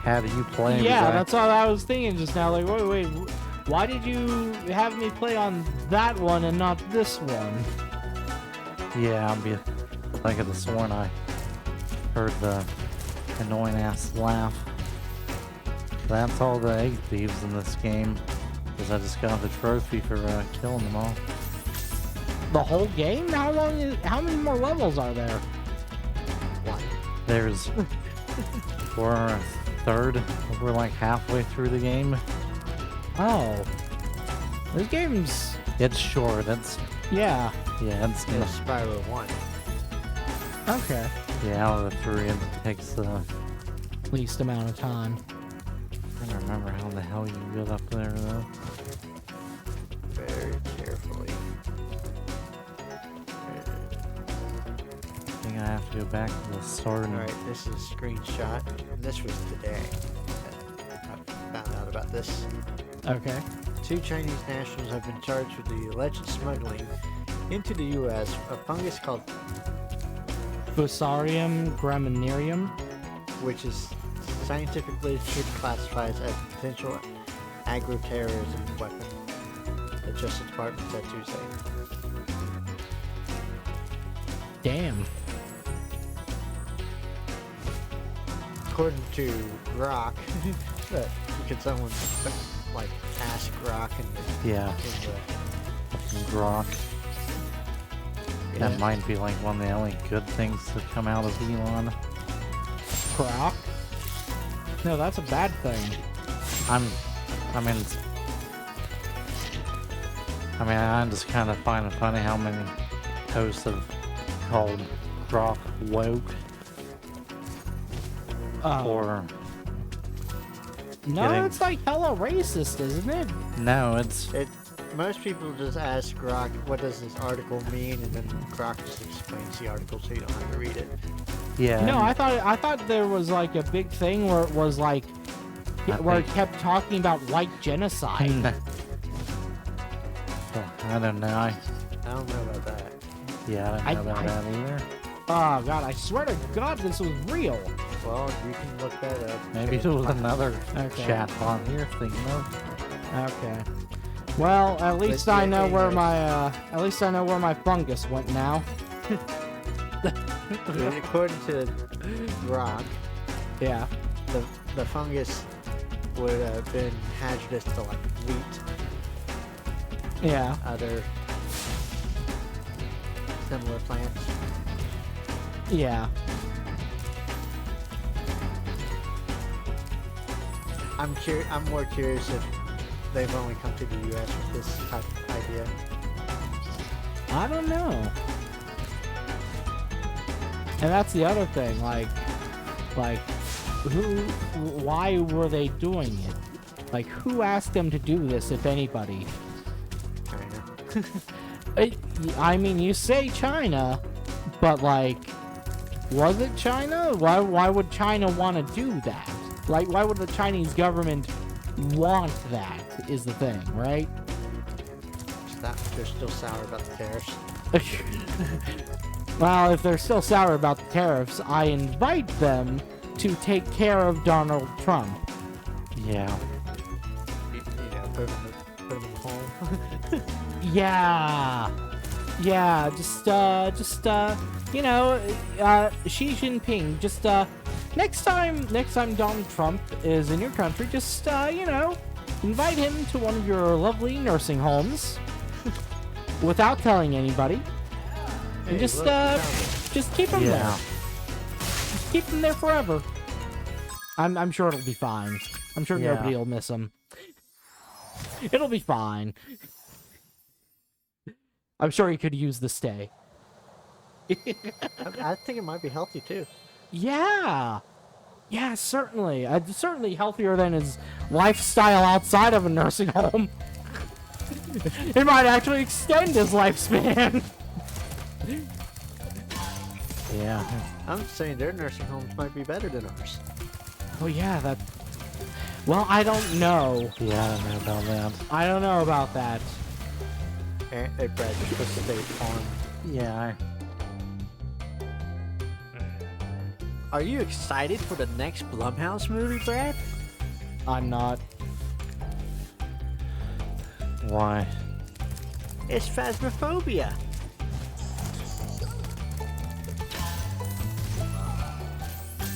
had you play. Yeah, because that's what I was thinking just now. Like, wait, why did you have me play on that one and not this one? Yeah, I could have sworn I heard the annoying ass laugh. That's all the egg thieves in this game. Because I just got the trophy for killing them all. The whole game? How many more levels are there? There's we're a third. We're like halfway through the game. Oh. This game's... It's short. It's Yeah. it's There's Spyro 1. Okay. yeah. Out of the three, it takes the. Least amount of time. I don't remember how the hell you get up there though. Very carefully. I think I have to go back to the start. And, Alright, this is a screenshot. And this was today that I found out about this. Okay. 2 Chinese nationals have been charged with the alleged smuggling into the U.S. a fungus called, Fusarium graminearium. which is scientifically classified as a potential agro-terrorism weapon. The Justice Department said Tuesday. Damn. According to Grok, could someone like ask Grok yeah, in Grok. the That might be like one of the only good things to come out of Elon. Croc? No, that's a bad thing. I just kind of find it funny how many posts have called Grok woke Oh. or No, kidding. it's like hella racist, isn't it? no, it's most people just ask Grok, what does this article mean? And then Grok just explains the article so you don't have to read it. yeah. No, I thought there was like a big thing where it was like where it kept talking about white genocide. I don't know. I don't know about that. I don't know about that either. Oh god, I swear to God this was real. Well, you can look that up. Maybe it was another Okay. chat on here thinking of. Okay. Well, at least I know where my fungus went now. According to Grok, Yeah. the fungus would have been hazardous to like wheat, Yeah. other similar plants. Yeah. I'm more curious if they've only come to the U.S. with this type of idea. I don't know. And that's the other thing, like, why were they doing it? Like, who asked them to do this, if anybody? China. I mean, you say China, but like, was it China? Why would China want to do that? Like, why would the Chinese government want that, is the thing, right? They're still sour about the tariffs. Well, if they're still sour about the tariffs, I invite them to take care of Donald Trump. Yeah. You know, put them home. Yeah. Yeah, just you know, Xi Jinping, just next time Donald Trump is in your country, just you know, invite him to one of your lovely nursing homes without telling anybody. And Hey, look, we found just keep him there. Yeah. Just keep him there forever. I'm sure it'll be fine. I'm sure Yeah. nobody will miss him. It'll be fine. I'm sure he could use the stay. I think it might be healthy too. Yeah. Yeah, certainly. Certainly healthier than his lifestyle outside of a nursing home. It might actually extend his lifespan. Yeah. I'm saying their nursing homes might be better than ours. Oh yeah, that. Well, I don't know. Yeah, I don't know about that. I don't know about that. Hey, Brad, you're supposed to stay calm. Yeah, Are you excited for the next Blumhouse movie, Brad? I'm not. why? It's Phasmophobia.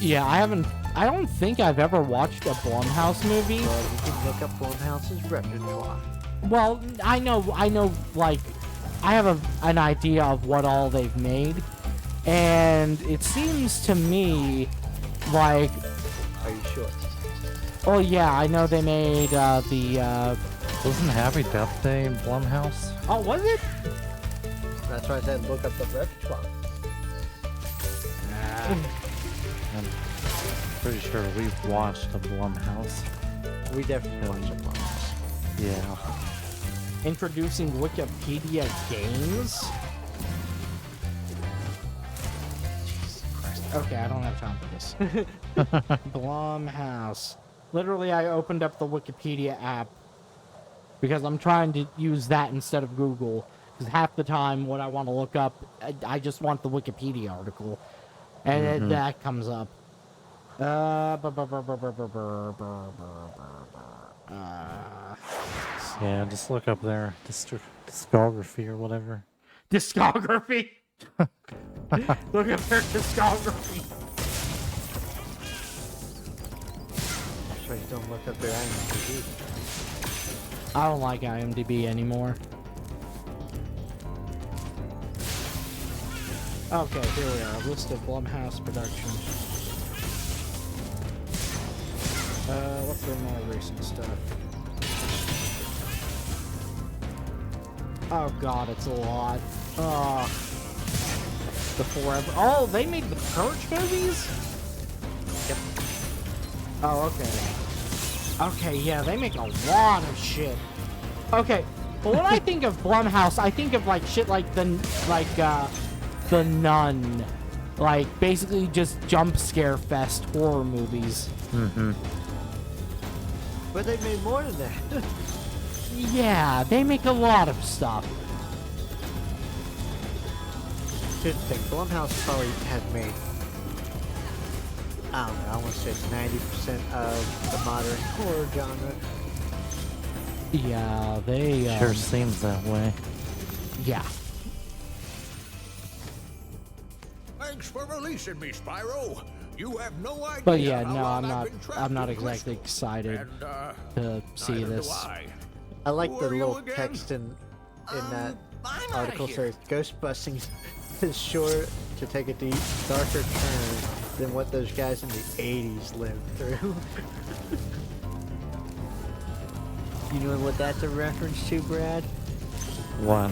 Yeah, I haven't. I don't think I've ever watched a Blumhouse movie. Well, you can look up Blumhouse's repertoire. Well, I know, like, I have an idea of what all they've made, and it seems to me like, Are you sure? oh yeah, I know they made Wasn't Happy Death Day in Blumhouse? oh, was it? That's why I said look up the repertoire. I'm pretty sure we've watched a Blumhouse. We definitely watched the Blumhouse. Yeah. Introducing Wikipedia games. Jesus Christ. Okay, I don't have time for this. Blumhouse. Literally, I opened up the Wikipedia app because I'm trying to use that instead of Google. Because half the time, what I want to look up, I just want the Wikipedia article, and that comes up. Yeah, just look up their discography or whatever. Discography. Look at their discography. So you don't look up their IMDb. I don't like IMDb anymore. Okay, here we are. List of Blumhouse productions. What's their more recent stuff? Oh god, it's a lot. Oh. The Forever. Oh, they made the Purge movies? Yep. Oh, okay. Okay, yeah, they make a lot of shit. Okay, but when I think of Blumhouse, I think of like shit like The Nun. Like, basically just jump scare fest horror movies. Mm-hmm. But they made more than that. Yeah, they make a lot of stuff. Good thing. Blumhouse probably had made, I don't know, I want to say 90% of the modern horror genre. Yeah, they... Sure seems that way. Yeah. Thanks for releasing me, Spyro. You have no idea. But yeah, how no, long I'm I've not. been trapped I'm not in exactly crystal. excited And, to see neither do this. I like Who the are you little again? text in that I'm article outta here. says Ghostbusting is sure to take a darker turn than what those guys in the 80s lived through. You know what that's a reference to, Brad? What?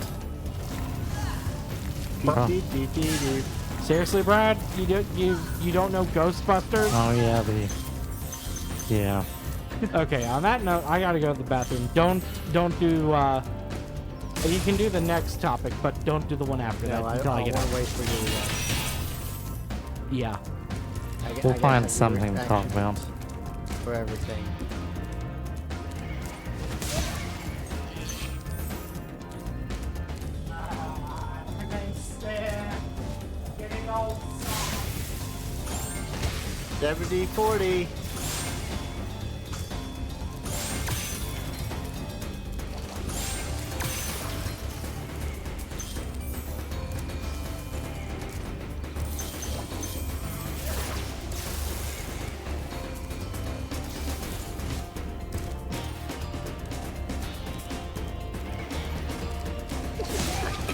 Huh. Dee-dee-dee-dee-dee. Seriously, Brad, you don't know Ghostbusters? Oh yeah, yeah. Okay, on that note, I gotta go to the bathroom. Don't do. You can do the next topic, but don't do the one after No, that I until I want get out. to wait for you. Yeah. We'll I gotta find have something your to talk reaction about. for everything. Getting old. 70-40.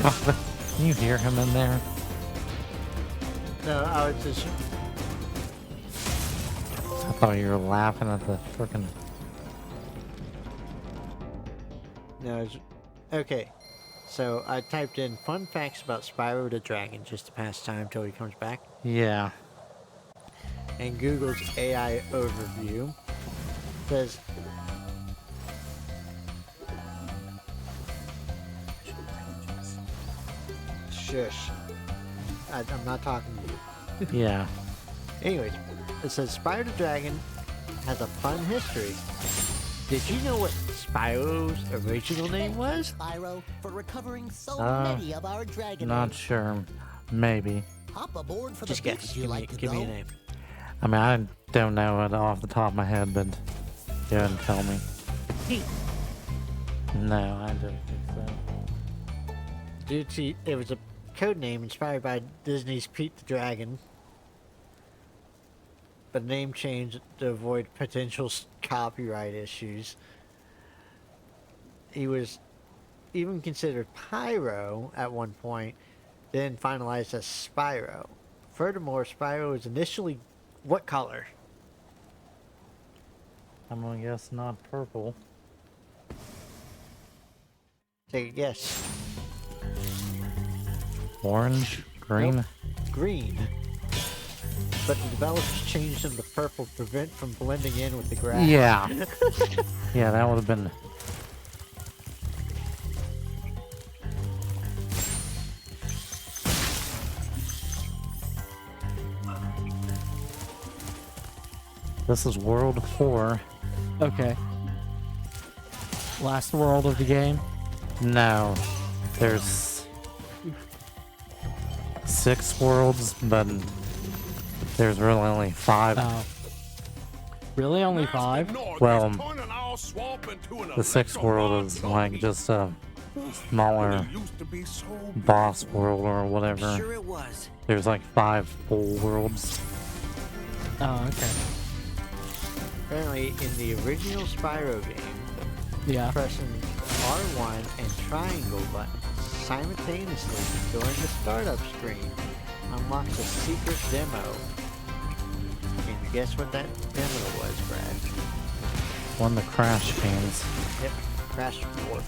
God, can you hear him in there? No, I was just. I thought you were laughing at the frickin'. No, okay. So I typed in fun facts about Spyro the Dragon just to pass time till he comes back. Yeah. And Google's AI overview says shush. I'm not talking to you. Yeah. Anyways, it says Spyro the Dragon has a fun history. Did you know what Spyro's original name was? Spyro, for recovering so Uh, many of our dragon Not eggs. sure. Maybe. Hop aboard for Just the beach guess. if you Give me, like to give me go. a name. I mean, I don't know it off the top of my head, but go ahead and tell me. Pete. No, I don't think so. Due to it was a code name inspired by Disney's Pete the Dragon, but name change to avoid potential copyright issues. He was even considered Pyro at one point, then finalized as Spyro. Furthermore, Spyro was initially what color? I'm gonna guess not purple. Take a guess. Orange? Green? Nope. Green. But the developers changed him to purple to prevent from blending in with the grass. Yeah. Yeah, that would have been... This is World 4. Okay. Last world of the game. No. There's 6 worlds, but there's really only 5. Oh. Really? Only 5? Well, the 6th world is like just a smaller boss world or whatever. Sure it was. There's like 5 full worlds. Oh, okay. Apparently, in the original Spyro game, Yeah. pressing R1 and triangle buttons simultaneously during the startup screen unlocks a secret demo. Can you guess what that demo was, Brad? One of the Crash games. Yep, Crash Warped.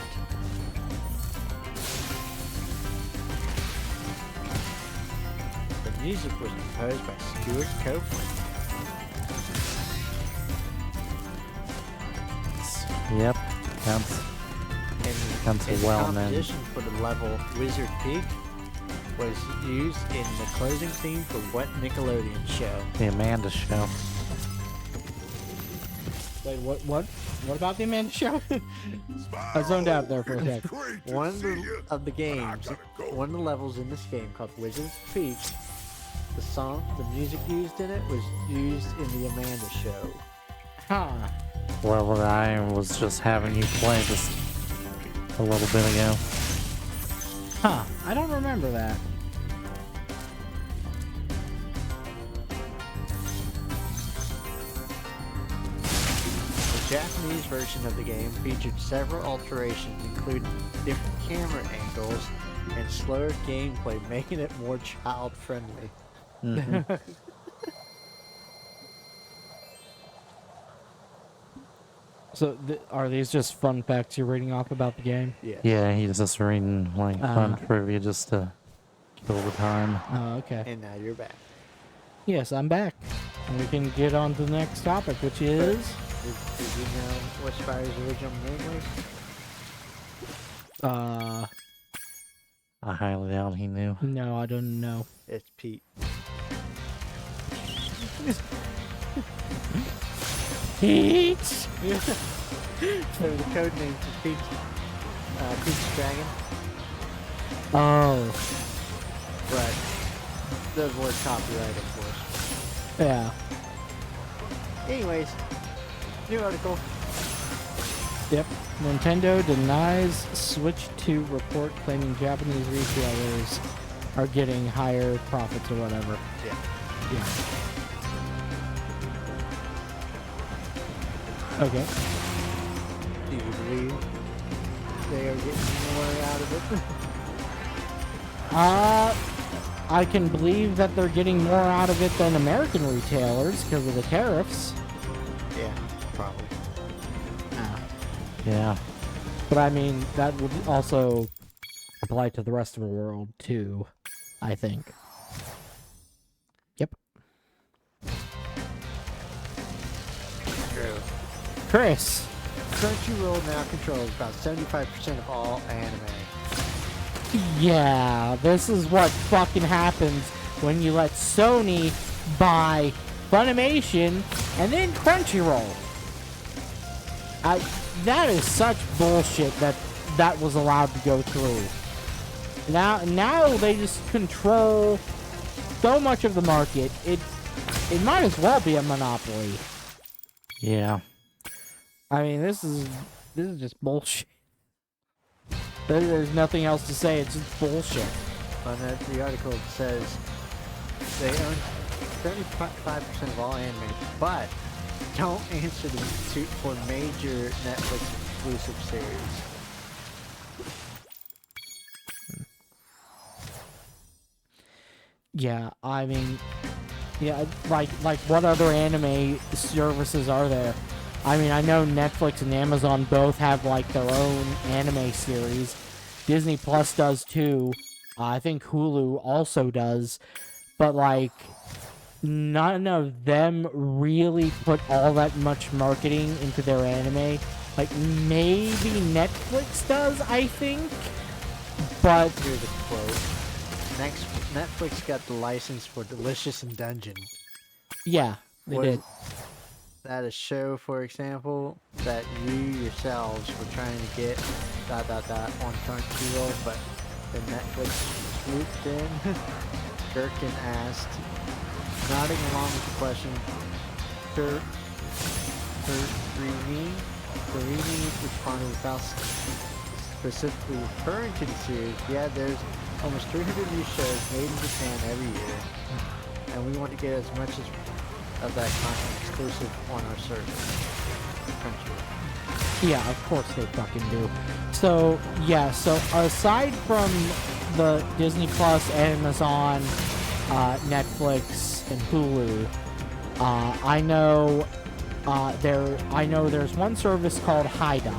The music was composed by Stuart Copeland. Yep, that's And a the well-known. composition for the level Wizard Peak was used in the closing theme for what Nickelodeon show? The Amanda Show. Wait, what about the Amanda Show? I zoned out there for a sec. One of the games, one of the levels in this game called Wizard's Peak, the song, the music used in it was used in the Amanda Show. Huh. Level that I was just having you play just a little bit ago. Huh. I don't remember that. The Japanese version of the game featured several alterations, including different camera angles and slower gameplay, making it more child-friendly. So, are these just fun facts you're reading off about the game? Yes. Yeah, he's just reading like fun trivia just to kill the time. Oh, okay. And now you're back. Yes, I'm back. And we can get on to the next topic, which is... Did you know what Spyro's original name was? I highly doubt he knew. No, I don't know. It's Pete. Pete! So the code name for Pete's Dragon, Oh, but those were copyright, of course. yeah. Anyways, new article. Yep. Nintendo denies Switch 2 report claiming Japanese retailers are getting higher profits or whatever. Yeah. Yeah. Okay. Do you believe they are getting more out of it? I can believe that they're getting more out of it than American retailers because of the tariffs. Yeah, probably. Yeah. But I mean, that would also apply to the rest of the world too, I think. Yep. True. Chris. Crunchyroll now controls about 75% of all anime. Yeah, this is what fucking happens when you let Sony buy Funimation, and then Crunchyroll. That is such bullshit that was allowed to go through. Now they just control so much of the market. It might as well be a monopoly. Yeah. I mean, this is just bullshit. There's nothing else to say. It's just bullshit. On the article says they own 75% of all anime, but don't answer the suit for major Netflix exclusive series. Yeah, I mean, yeah, like what other anime services are there? I mean, I know Netflix and Amazon both have like their own anime series. Disney Plus does too. I think Hulu also does. But like, none of them really put all that much marketing into their anime. Like, maybe Netflix does, I think. But Here's a quote. Netflix got the license for Delicious in Dungeon. yeah, they Was did. that a show, for example, that you yourselves were trying to get ... on Crunchyroll, but then Netflix swooped in? Gherkin asked, nodding along with the question. Karini responded without specifically referring to the series. Yeah, there's almost 300 new shows made in Japan every year, and we want to get as much of that content exclusive on our service. Crunchyroll. Yeah, of course they fucking do. So, yeah, so aside from the Disney Plus, Amazon, Netflix, and Hulu, I know there's one service called High Dive.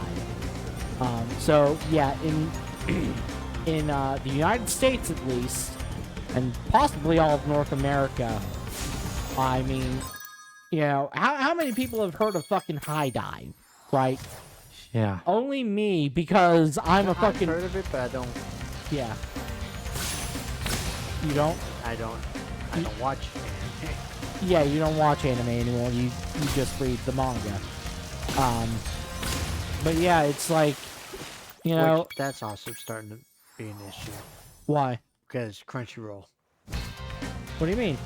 So, yeah, in the United States at least, and possibly all of North America, I mean, you know, how many people have heard of fucking High Dive, right? Yeah. Only me, because I'm a fucking... I've heard of it, but I don't. Yeah. You don't? I don't watch anime. Yeah, you don't watch anime anymore. You just read the manga. But yeah, it's like, you know... Which, that's also starting to be an issue. Why? Because Crunchyroll. What do you mean?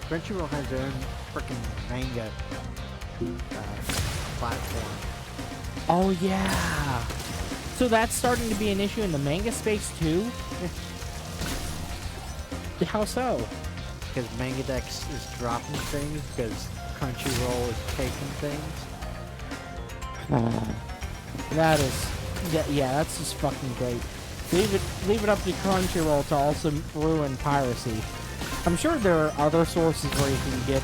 Crunchyroll has their own freaking manga platform. Oh, yeah. So that's starting to be an issue in the manga space, too? How so? Because Mangadex is dropping things, because Crunchyroll is taking things. That is... Yeah, that's just fucking great. Leave it up to Crunchyroll to also ruin piracy. I'm sure there are other sources where you can get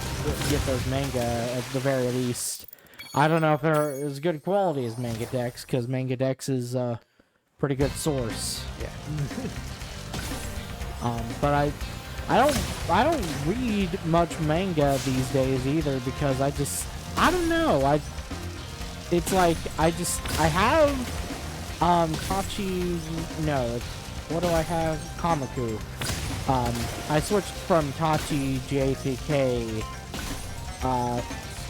those manga at the very least. I don't know if they're as good quality as Mangadex, because Mangadex is a pretty good source. Yeah. But I don't read much manga these days either, because I don't know. It's like I have Tachi, no, what do I have? Kamaku. I switched from Tachi JPK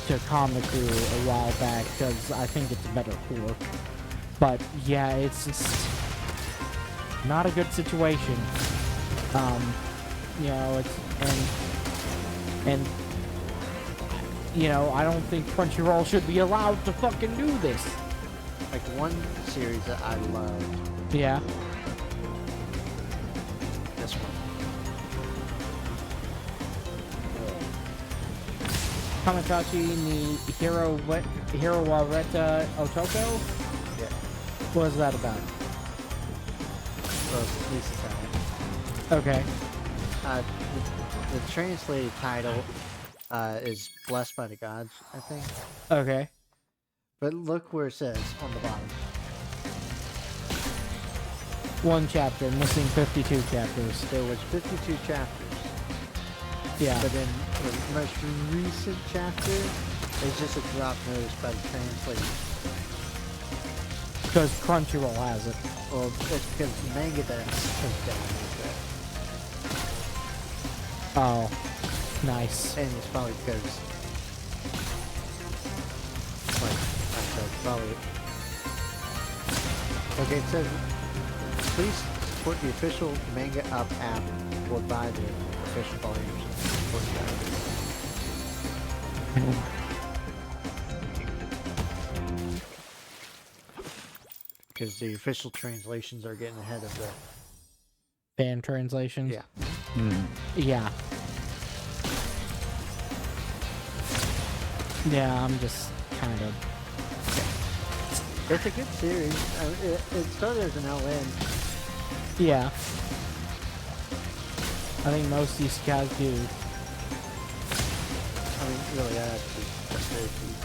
to Kamaku a while back because I think it's a better fork. But yeah, it's just not a good situation. You know, it's and you know, I don't think Crunchyroll should be allowed to fucking do this. Like one series that I love. Yeah. This one. Kamikachi ni Hiro wa Reta Otoko? Yeah. What is that about? Well, it's at least Italian. Okay. The translated title is Blessed by the Gods, I think. Okay. But look where it says on the bottom. One chapter, missing 52 chapters. There was 52 chapters. Yeah. But in the most recent chapter, it's just a drop notice by the translator. Because Crunchyroll has it. Well, it's because Mangadex took down with Oh. Nice. And it's probably because, like I said, probably. Okay, it says, please support the official Manga Up app or buy the official volumes. Because the official translations are getting ahead of the... Fan translations? Yeah. Yeah. Yeah, I'm just kind of... It's a good series. I mean, it started as an LN. Yeah. I think most isekais do. I mean, really, that's very cheap.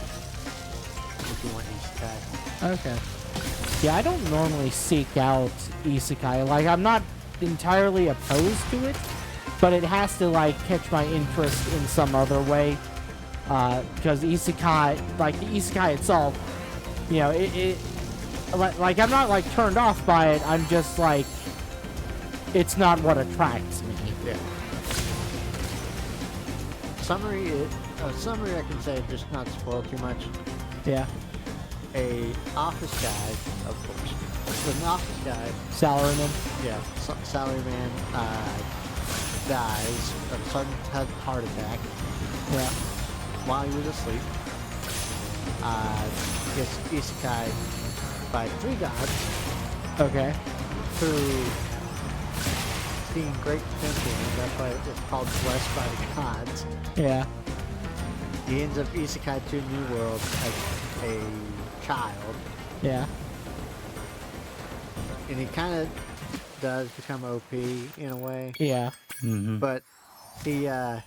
If you want isekai. Okay. Yeah, I don't normally seek out isekai. Like, I'm not entirely opposed to it, but it has to, like, catch my interest in some other way. Because isekai, like, the isekai itself, you know, like, I'm not, like, turned off by it. I'm just, like, it's not what attracts me. Yeah. Summary I can say, just not spoil too much. Yeah. A office guy, of course. An office guy. Salaryman. Yeah. Salaryman dies of a sudden heart attack. Yeah. While he was asleep. Gets isekai by 3 gods Okay. who seeing great potential, and that's why it's called Blessed by the Gods. Yeah. He ends up isekai to a new world as a child, Yeah. and he kind of does become OP in a way, Yeah. but he has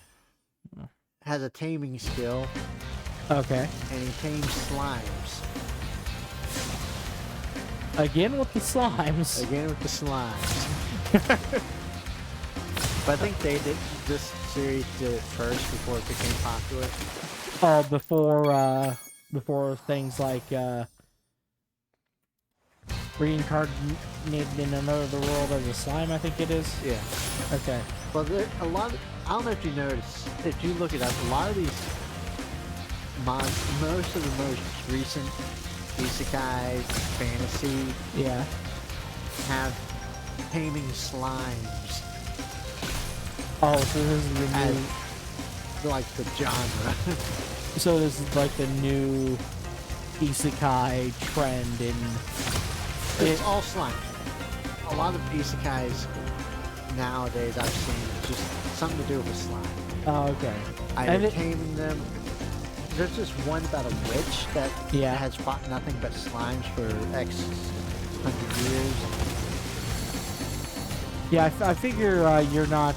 a taming skill, Okay. and he tames slimes. Again with the slimes. Again with the slimes. But I think this series did it first before it became popular. Oh, before things like reincarnated in another world as a slime, I think it is. Yeah. Okay. Well, there a lot of, I don't know if you noticed, if you look it up, a lot of these most of the most recent isekai fantasy Yeah. have taming slimes Oh, so this is the as new. like the genre. So this is like the new isekai trend in. It's all slime. A lot of isekais nowadays I've seen just something to do with slime. Oh, okay. Either And taming them. There's this one about a witch that Yeah. has fought nothing but slimes for X hundred years. Yeah, I figure you're not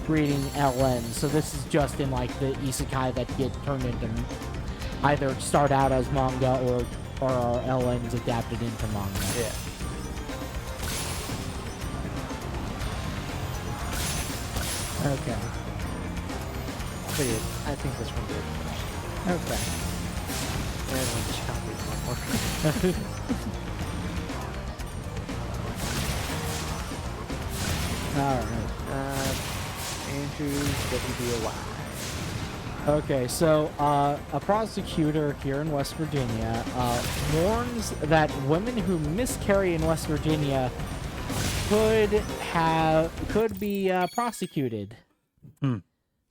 reading LN, so this is just in like the isekai that get turned into either start out as manga or are LNs adapted into manga. Yeah. Okay. But yeah, I think this one did first. Okay. And then just copied one more. Alright. Andrew WBOY. Okay, so a prosecutor here in West Virginia warns that women who miscarry in West Virginia could be prosecuted. So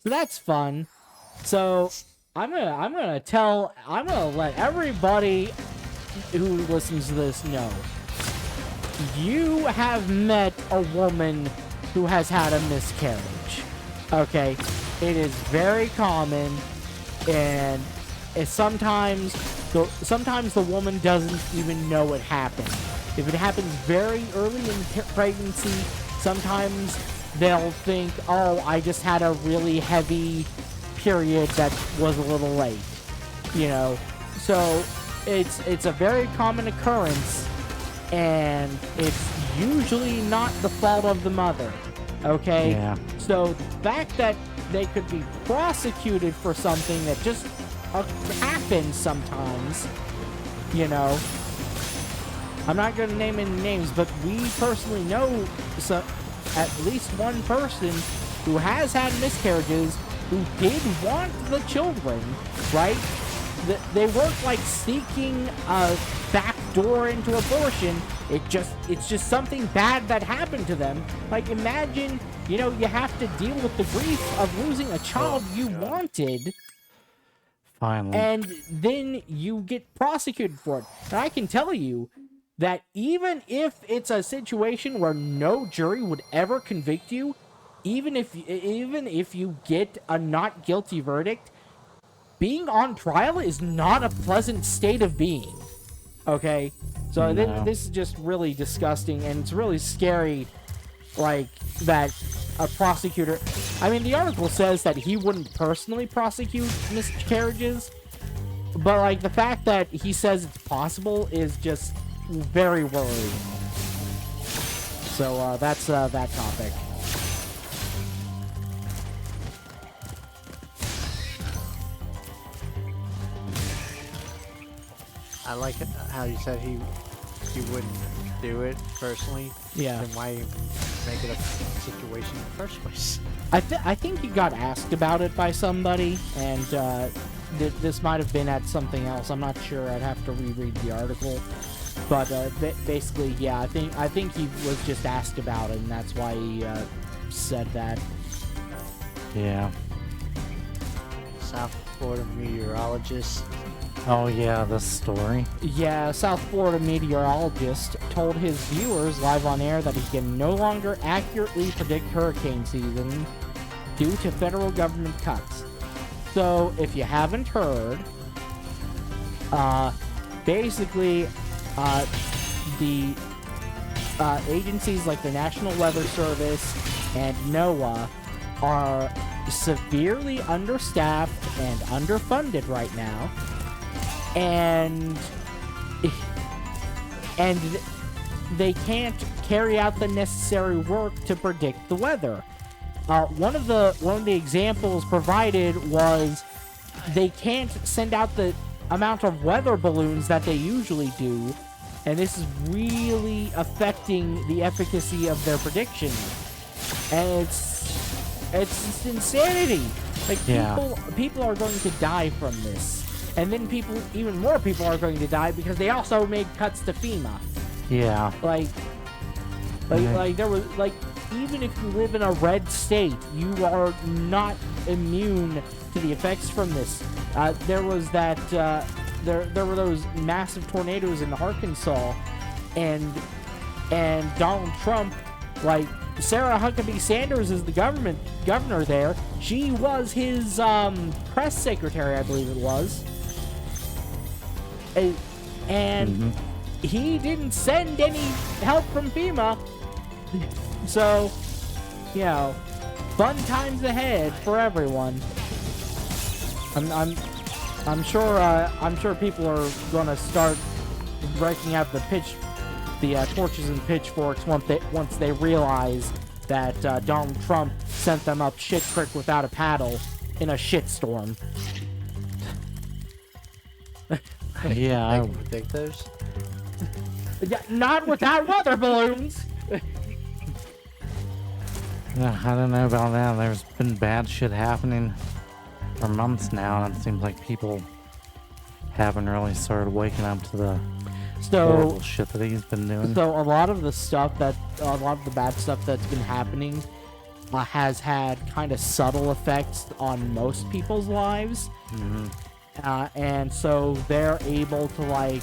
that's fun. So I'm gonna let everybody who listens to this know. You have met a woman who has had a miscarriage. Okay? It is very common, and sometimes the woman doesn't even know it happened. If it happens very early in pregnancy, sometimes they'll think, oh, I just had a really heavy period that was a little late. You know? So it's a very common occurrence, and it's usually not the fault of the mother. Okay? Yeah. So the fact that they could be prosecuted for something that just happens sometimes, you know. I'm not going to name any names, but we personally know at least one person who has had miscarriages, who did want the children, right? They weren't like seeking a back door into abortion. It's just something bad that happened to them. Like, imagine, you know, you have to deal with the grief of losing a child you wanted, Finally. and then you get prosecuted for it. And I can tell you that even if it's a situation where no jury would ever convict you, even if you get a not guilty verdict, being on trial is not a pleasant state of being. Okay? So No. this is just really disgusting, and it's really scary, like, that a prosecutor... I mean, the article says that he wouldn't personally prosecute miscarriages, but, like, the fact that he says it's possible is just very worrying. So, that's that topic. I like it, how you said he wouldn't do it personally. Yeah. Then why even make it a situation in the first place? I think he got asked about it by somebody, and this might have been at something else. I'm not sure. I'd have to reread the article. But basically, yeah, I think he was just asked about it, and that's why he said that. Yeah. South Florida meteorologist. Oh yeah, this story. Yeah, South Florida meteorologist told his viewers live on air that he can no longer accurately predict hurricane season due to federal government cuts. So, if you haven't heard, basically, the agencies like the National Weather Service and NOAA are severely understaffed and underfunded right now. And they can't carry out the necessary work to predict the weather. One of the examples provided was they can't send out the amount of weather balloons that they usually do, and this is really affecting the efficacy of their predictions. And it's just insanity. Like, Yeah. people are going to die from this. And then even more people are going to die because they also made cuts to FEMA. Yeah. Like there was, like, even if you live in a red state, you are not immune to the effects from this. There was that, there were those massive tornadoes in Arkansas, and Donald Trump, like, Sarah Huckabee Sanders is the governor there. She was his, press secretary, I believe it was. And he didn't send any help from FEMA. So, you know, fun times ahead for everyone. I'm sure people are gonna start breaking out the torches and pitchforks once they realize that Donald Trump sent them up shit creek without a paddle in a shitstorm. Yeah. I can predict those. Yeah, not without weather balloons. I don't know about that. There's been bad shit happening for months now, and it seems like people haven't really started waking up to the horrible shit that he's been doing. So a lot of the bad stuff that's been happening has had kind of subtle effects on most people's lives. And so they're able to, like,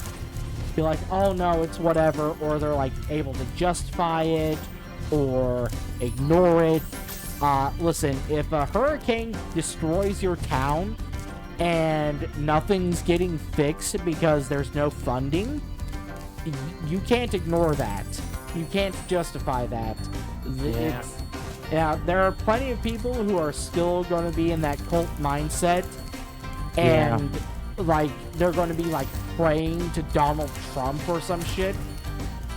be like, oh no, it's whatever, or they're, like, able to justify it or ignore it. Listen, if a hurricane destroys your town and nothing's getting fixed because there's no funding, you can't ignore that. You can't justify that. There are plenty of people who are still going to be in that cult mindset, and like, they're going to be, like, praying to Donald Trump or some shit.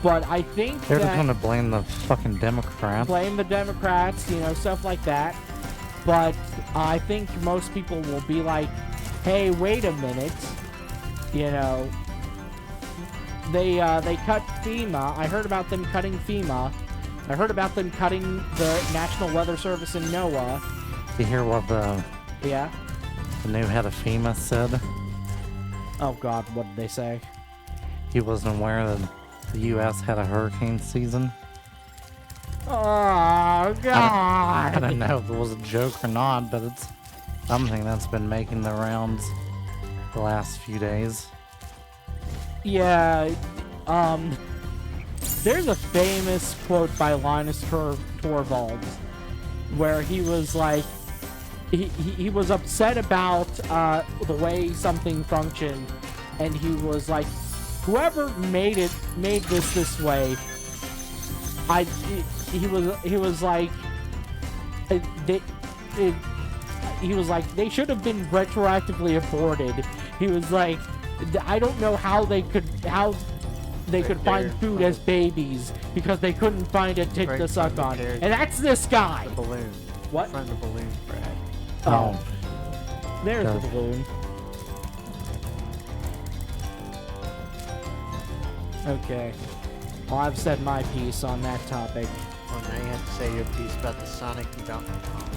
But I think they're just going to blame the fucking Democrats. Blame the Democrats, you know, stuff like that. But I think most people will be like, hey, wait a minute. You know, they cut FEMA. I heard about them cutting FEMA I heard about them cutting the National Weather Service in NOAA. You hear what the Yeah. new head of FEMA said? Oh God, what did they say? He wasn't aware that the U.S. had a hurricane season. Oh I God. don't know if it was a joke or not, but it's something that's been making the rounds the last few days. Yeah. There's a famous quote by Linus Torvalds where he was like, he was upset about the way something functioned, and he was like, whoever made this way, he was like, they should have been retroactively aborted. He was like, I don't know how they could find food as babies because they couldn't find a tit to suck on, and that's this guy. The balloon. What? From the balloon, Brad. Oh, there's the balloon. Okay. Well, I've said my piece on that topic. Well, now you have to say your piece about the Sonic and Donkey Kong.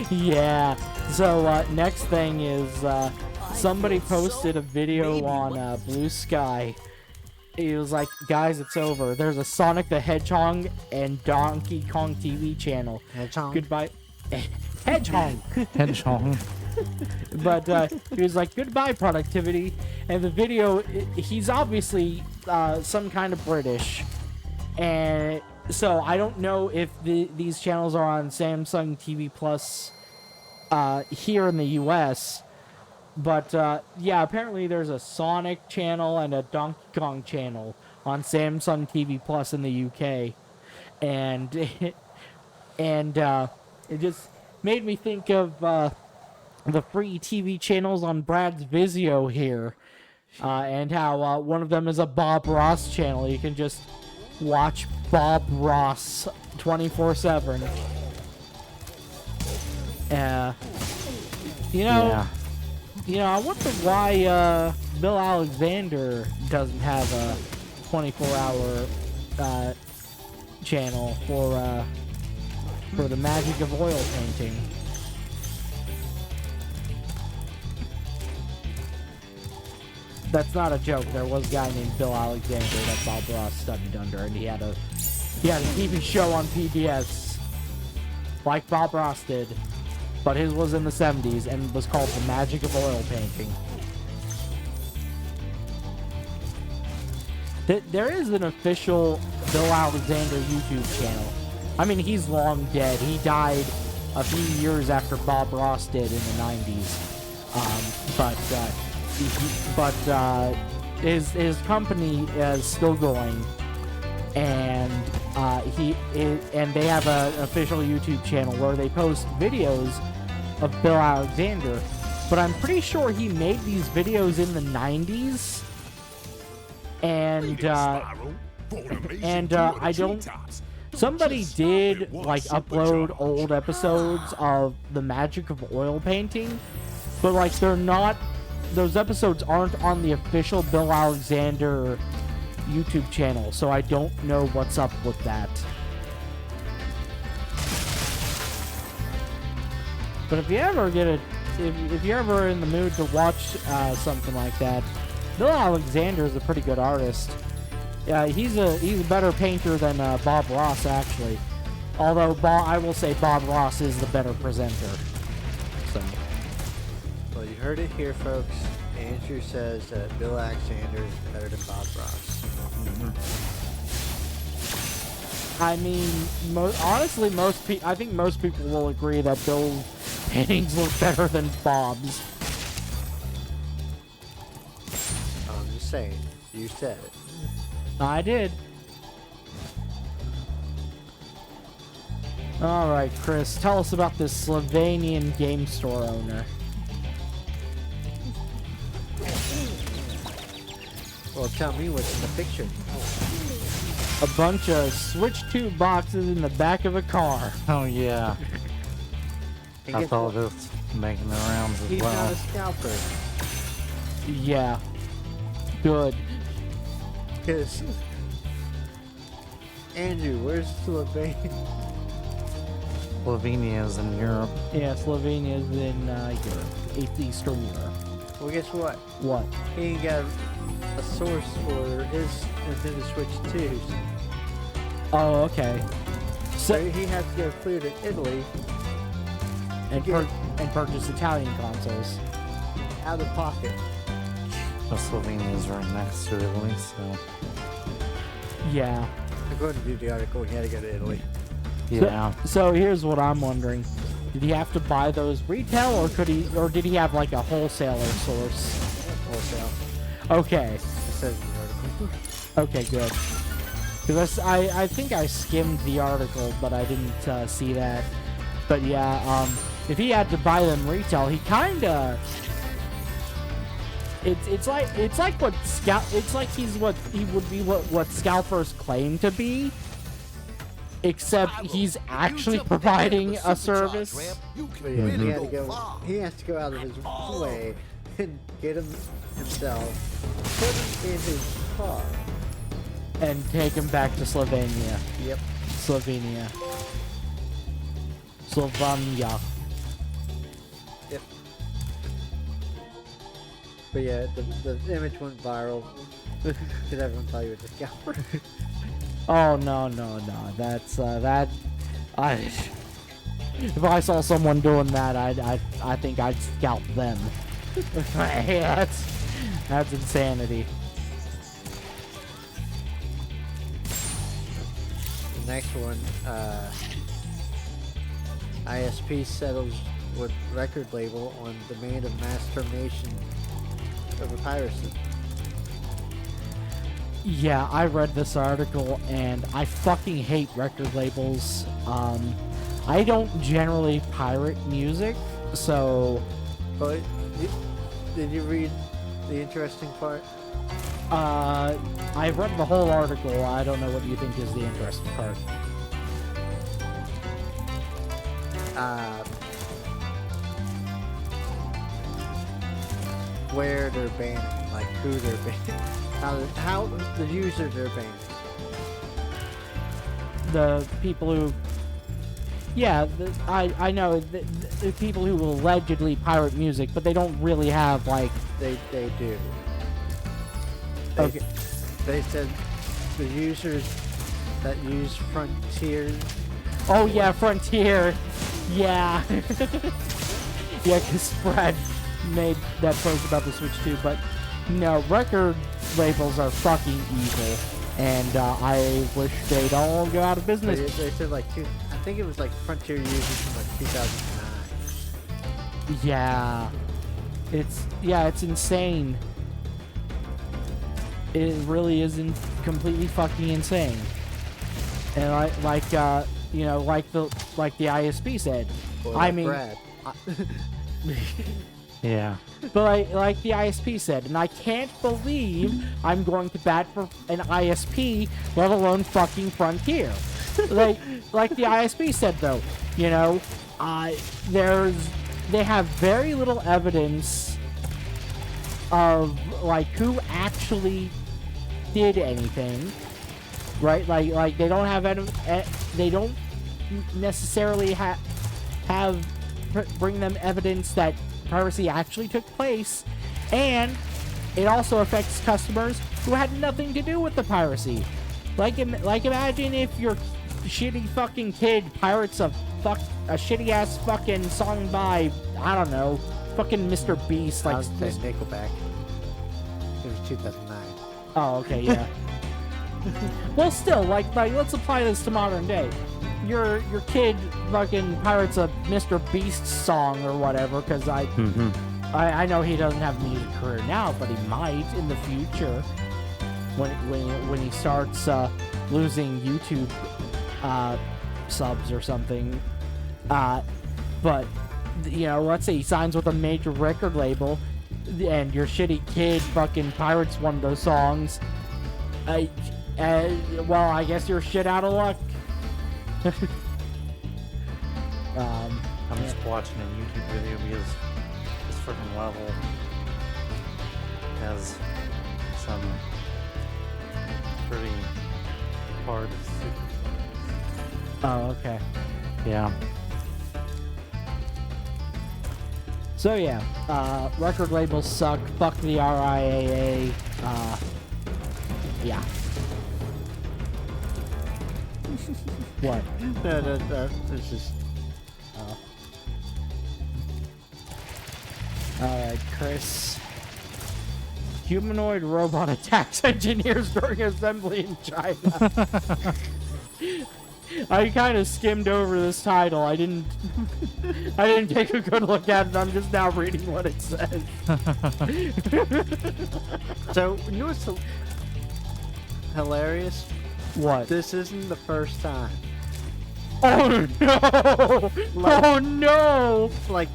Yeah. So next thing is somebody posted a video on Blue Sky. He was like, guys, it's over. There's a Sonic the Hedgehog and Donkey Kong TV channel. Hedgehog? Goodbye. Hedgehog. Hedgehog. But he was like, goodbye, productivity. And the video, he's obviously some kind of British. And so I don't know if these channels are on Samsung TV Plus here in the US. But yeah, apparently there's a Sonic channel and a Donkey Kong channel on Samsung TV Plus in the UK. And it just made me think of the free TV channels on Brad's Vizio here, and how one of them is a Bob Ross channel. You can just watch Bob Ross 24/7. You know, I wonder why Bill Alexander doesn't have a 24-hour channel for the magic of oil painting. That's not a joke. There was a guy named Bill Alexander that Bob Ross studied under, and he had a TV show on PBS like Bob Ross did, but his was in the 70s and was called The Magic of Oil Painting. There is an official Bill Alexander YouTube channel. I mean, he's long dead. He died a few years after Bob Ross did in the 90s. His company is still going, and they have an official YouTube channel where they post videos of Bill Alexander. But I'm pretty sure he made these videos in the 90s, and I don't. Somebody did like upload old episodes of The Magic of Oil Painting, but like they're not. Those episodes aren't on the official Bill Alexander YouTube channel, so I don't know what's up with that. But if you ever if you're ever in the mood to watch something like that, Bill Alexander is a pretty good artist. He's a better painter than Bob Ross, actually. Although I will say Bob Ross is the better presenter. So. Well, you heard it here, folks. Andrew says that Bill Alexander is better than Bob Ross. I mean, honestly, I think most people will agree that Bill's paintings look better than Bob's. I'm just saying. You said it. I did. Alright, Chris, tell us about this Slovenian game store owner. Well, tell me what's in the picture. A bunch of Switch 2 boxes in the back of a car. Oh, yeah. And I guess thought what? it was making the rounds as He's well. not a scalper. Yeah. Good. Because Andrew, where's Slovenia? Slovenia is in Europe. Yeah, Slovenia is in Europe, Eastern Europe. Well, guess what? What? He ain't got a source for his Nintendo Switch 2s. Oh, okay. So So he has to go clear to Italy and purchase Italian consoles. out of pocket. Well, Slovenia is right next to Italy, so Yeah. According to the article, he had to go to Italy. yeah. So here's what I'm wondering: did he have to buy those retail, or did he have like a wholesaler source? Wholesale. Okay. It says in the article. Okay, good. Because I think I skimmed the article, but I didn't see that. But yeah, if he had to buy them retail, he kinda. It's like what Scout. It's like he would be what Scalpers claim to be. Except he's actually providing a service. But yeah, he had to go. He has to go out of his way and get him himself, put him in his car. And take him back to Slovenia. Yep. Slovenia. Slovenia. Yep. But yeah, the image went viral because everyone thought he was a scalper. Oh no. That's that. If I saw someone doing that, I think I'd scalp them. Yeah, that's insanity. The next one, ISP settles with record label on demand of mass termination over piracy. Yeah, I read this article and I fucking hate record labels. I don't generally pirate music, so But did you read the interesting part? I read the whole article. I don't know what you think is the interesting part. Where they're banning, like who they're banning, how the users are banning. The people who, yeah, I know the people who allegedly pirate music, but they don't really have like. They do. Okay. They said the users that use Frontier. Oh yeah, Frontier. Yeah. Yeah, because Brad made that post about the Switch too, but no, record labels are fucking evil, and I wish they'd all go out of business. They said like I think it was like Frontier users from like 2009. Yeah, it's insane. It really isn't completely fucking insane, and like the ISP said. Or I like mean, Brad. Yeah. but like the ISP said, and I can't believe I'm going to bat for an ISP, let alone fucking Frontier. like the ISP said though, you know, they have very little evidence of like who actually did anything, right? Like they don't have they don't necessarily bring them evidence that piracy actually took place, and it also affects customers who had nothing to do with the piracy. Like imagine if your shitty fucking kid pirates a shitty ass fucking song by, I don't know, fucking Mr. Beast, I like was saying Nickelback. It was 2009. Oh, okay, yeah. Well, still, like let's apply this to modern day. Your kid fucking pirates a Mr. Beast song or whatever, because I know he doesn't have a music career now, but he might in the future when he starts losing YouTube subs or something. But you know, let's say he signs with a major record label, and your shitty kid fucking pirates one of those songs. Well, I guess you're shit out of luck. I'm just watching a YouTube video because this freaking level has some pretty hard Oh, okay. Yeah. So yeah, record labels suck. Fuck the RIAA. Yeah. What? No, it's just. Alright, Chris. Humanoid robot attacks engineers during assembly in China. I kind of skimmed over this title. I didn't take a good look at it. I'm just now reading what it says. So, you know what's hilarious? What? This isn't the first time. Oh no! Oh no! Like,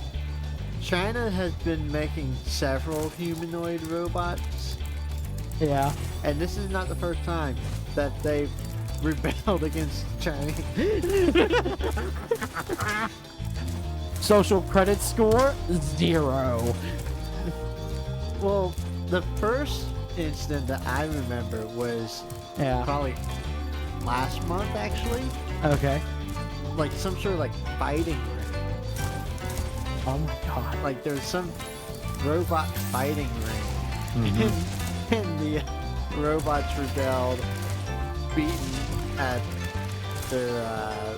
China has been making several humanoid robots, Yeah. and this is not the first time that they've rebelled against Chinese. Social credit score 0. Well, the first incident that I remember was Yeah. probably last month, actually. Okay. Like some sort of like fighting ring. Oh my god. Like there's some robot fighting ring, and the robots rebelled, beaten at their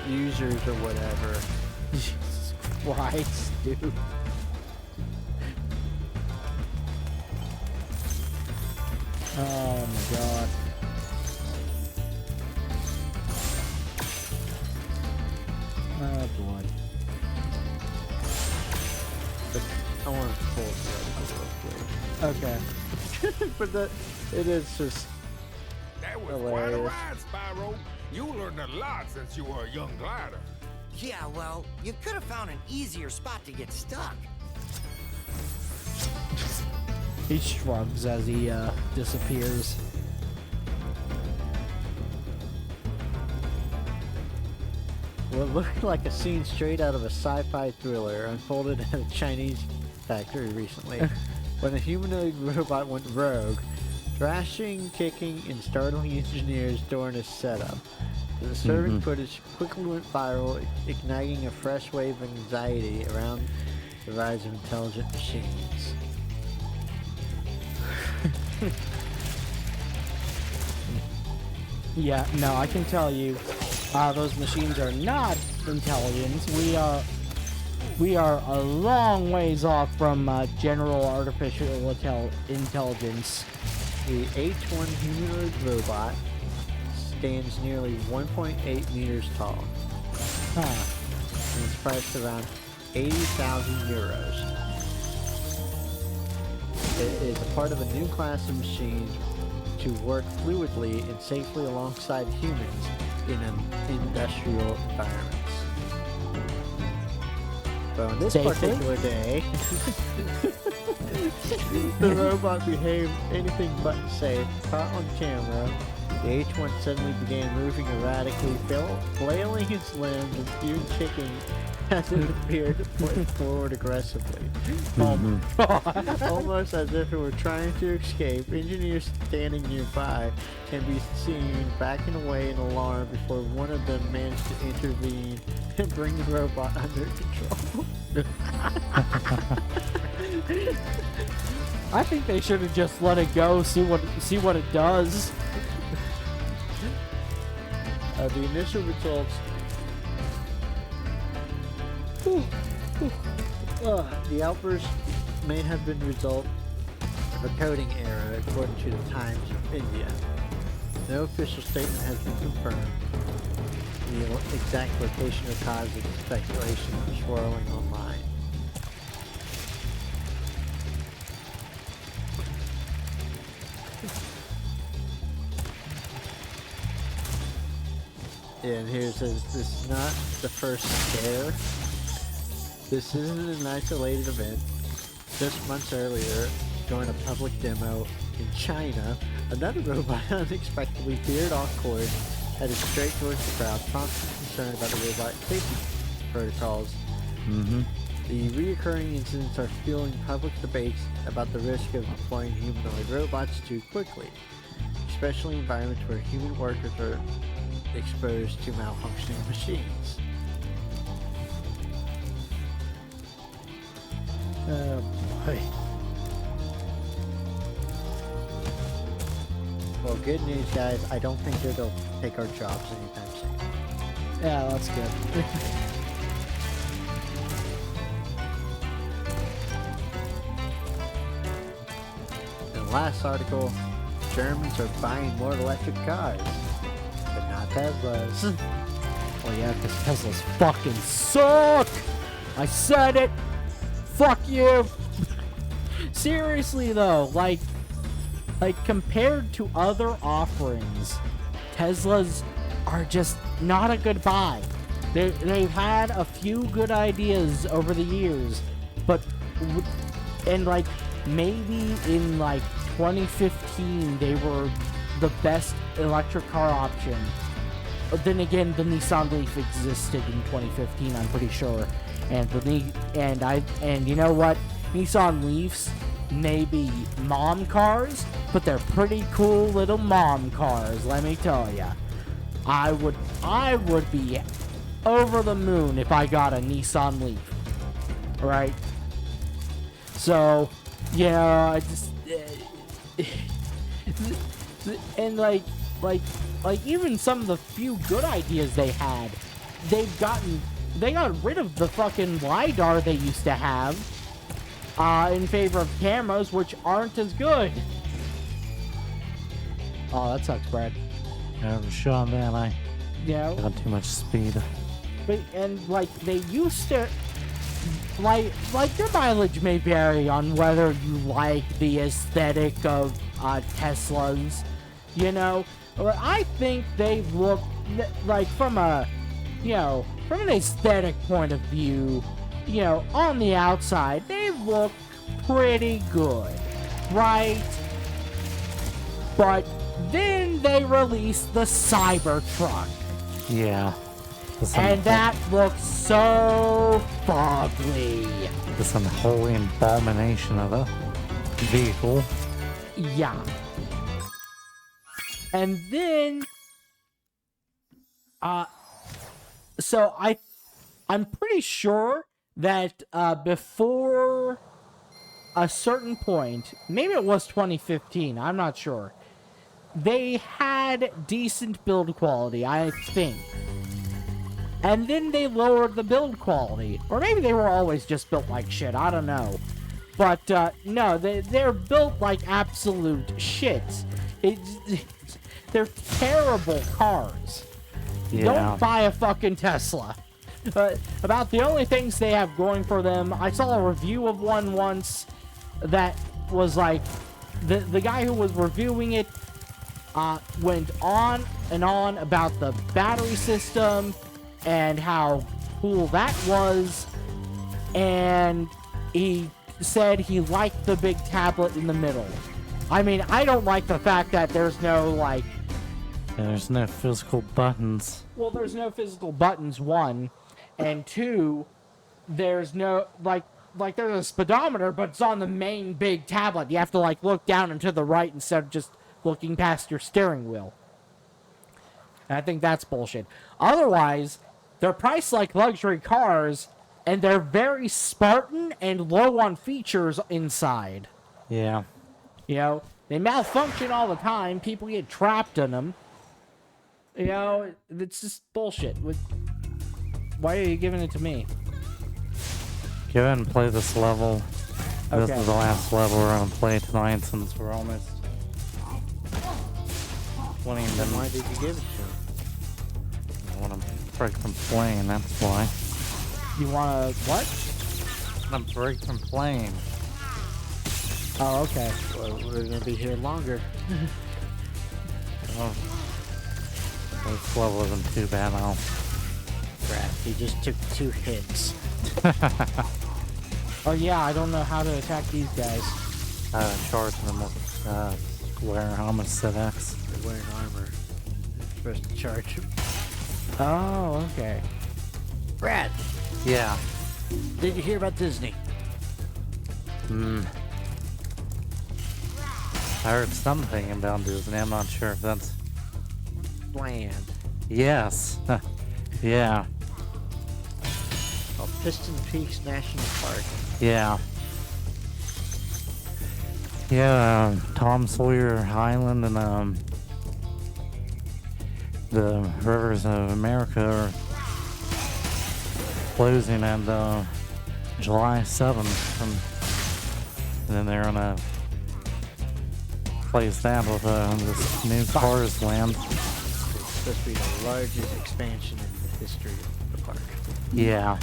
users or whatever. Jesus Christ, dude. Oh my god. Oh boy. But I want to pull it up real Okay. quick. But it is just That was hilarious. quite a ride, Spyro. You learned a lot since you were a young glider. Yeah, well, you could have found an easier spot to get stuck. He shrugs as he disappears. what looked like a scene straight out of a sci-fi thriller unfolded at a Chinese factory recently, when a humanoid robot went rogue, thrashing, kicking, and startling engineers during a setup. The disturbing footage quickly went viral, igniting a fresh wave of anxiety around the rise of intelligent machines. Yeah, no, I can tell you, those machines are not intelligent. We are a long ways off from general artificial intelligence. The H1 humanoid robot stands nearly 1.8 meters tall, Huh. and is priced around 80,000 euros. It is a part of a new class of machines to work fluidly and safely alongside humans in an industrial environments. But on this Safely? particular day, the robot behaved anything but safe. Caught on camera, the H1 suddenly began moving erratically, flailing its limbs and even kicking as it appeared to point forward aggressively. Almost as if it were trying to escape. Engineers standing nearby can be seen backing away in alarm before one of them managed to intervene and bring the robot under control. I think they should have just let it go, see what it does. The initial results. The outburst may have been the result of a coding error, according to the Times of India. No official statement has been confirmed. The exact location or cause of the speculation is swirling online. And here says, this is not the first scare. This isn't an isolated event. Just months earlier, during a public demo in China, another robot unexpectedly veered off course, headed straight towards the crowd, prompting concern about the robot safety protocols. The reoccurring incidents are fueling public debates about the risk of deploying humanoid robots too quickly, especially in environments where human workers are exposed to malfunctioning machines. Oh boy. Well, good news, guys. I don't think that they'll take our jobs anytime soon. Yeah, that's good. In the last article, Germans are buying more electric cars, but not Teslas. Well, yeah, because Teslas fucking suck! I said it! Fuck you! Seriously though, like compared to other offerings, Teslas are just not a good buy. They've had a few good ideas over the years, but and like maybe in like 2015 they were the best electric car option. But then again, the Nissan Leaf existed in 2015, I'm pretty sure, and you know what? Nissan Leafs may be mom cars, but they're pretty cool little mom cars, let me tell ya. I would be over the moon if I got a Nissan Leaf. Right? So, you know, I just and like even some of the few good ideas they had, they got rid of the fucking LiDAR they used to have in favor of cameras, which aren't as good. Oh, that sucks, Brad. Sean, man, I Yeah. got too much speed. But, and like they used to, like your mileage may vary on whether you like the aesthetic of Teslas, you know. But I think they look like from an aesthetic point of view, you know, on the outside they look pretty good, right? But then they released the Cybertruck. Yeah. And that looks so fugly. This unholy abomination of a vehicle. Yeah. And then, so I'm pretty sure that before a certain point, maybe it was 2015, I'm not sure, they had decent build quality, I think. And then they lowered the build quality. Or maybe they were always just built like shit, I don't know. But, no, they're built like absolute shit. They're terrible cars. Yeah. Don't buy a fucking Tesla. About the only things they have going for them, I saw a review of one once that was like, the guy who was reviewing it went on and on about the battery system and how cool that was, and he said he liked the big tablet in the middle. I mean, I don't like the fact that there's no, like... Yeah, there's no physical buttons. Well, there's no physical buttons, one, and two, there's no, like there's a speedometer, but it's on the main big tablet. You have to, like, look down and to the right instead of just looking past your steering wheel. And I think that's bullshit. Otherwise, they're priced like luxury cars, and they're very Spartan and low on features inside. Yeah. You know, they malfunction all the time. People get trapped in them. You know, it's just bullshit. Why are you giving it to me? Go ahead and play this level. This Okay. is the last level we're gonna play tonight since we're almost 20 Then why minutes. did you give it to him? I want to break from playing, that's why. You wanna what? I want to break from playing. Oh, okay. Well, we're gonna be here longer. Oh. This level isn't too bad, I'll... Crap, he just took 2 hits. Oh yeah, I don't know how to attack these guys. Charge them with, square homicide X. They're wearing armor. They're supposed to charge him. Oh, okay. Brad, Yeah. did you hear about Disney? I heard something about Disney, I'm not sure if that's... Land. Yes. Yeah. Oh, Piston Peaks National Park. Yeah. Yeah, Tom Sawyer Island and the Rivers of America are closing at July 7th, and then they're gonna place that with this new Cars Land. It's supposed to be the largest expansion in the history of the park. Yeah.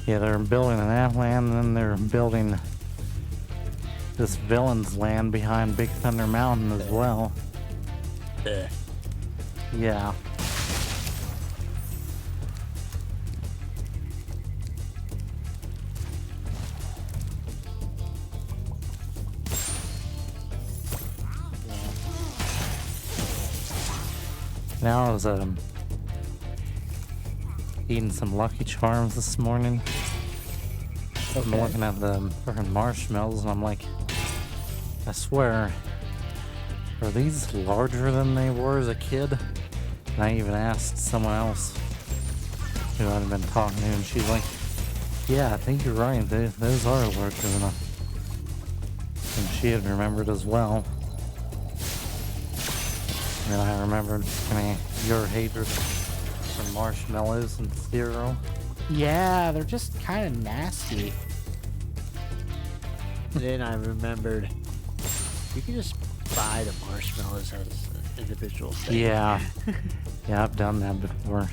Yeah, they're building that land, and then they're building this Villain's Land behind Big Thunder Mountain as well. Yeah. Now I was eating some Lucky Charms this morning. I'm looking at the freaking marshmallows and I'm like, I swear, are these larger than they were as a kid? And I even asked someone else who I'd been talking to, and she's like, yeah, I think you're right, those are larger than a... And she had remembered as well. And I remembered your hatred for marshmallows and cereal. Yeah, they're just kind of nasty. Then I remembered you can just buy the marshmallows as individual things. Yeah. Yeah, I've done that before.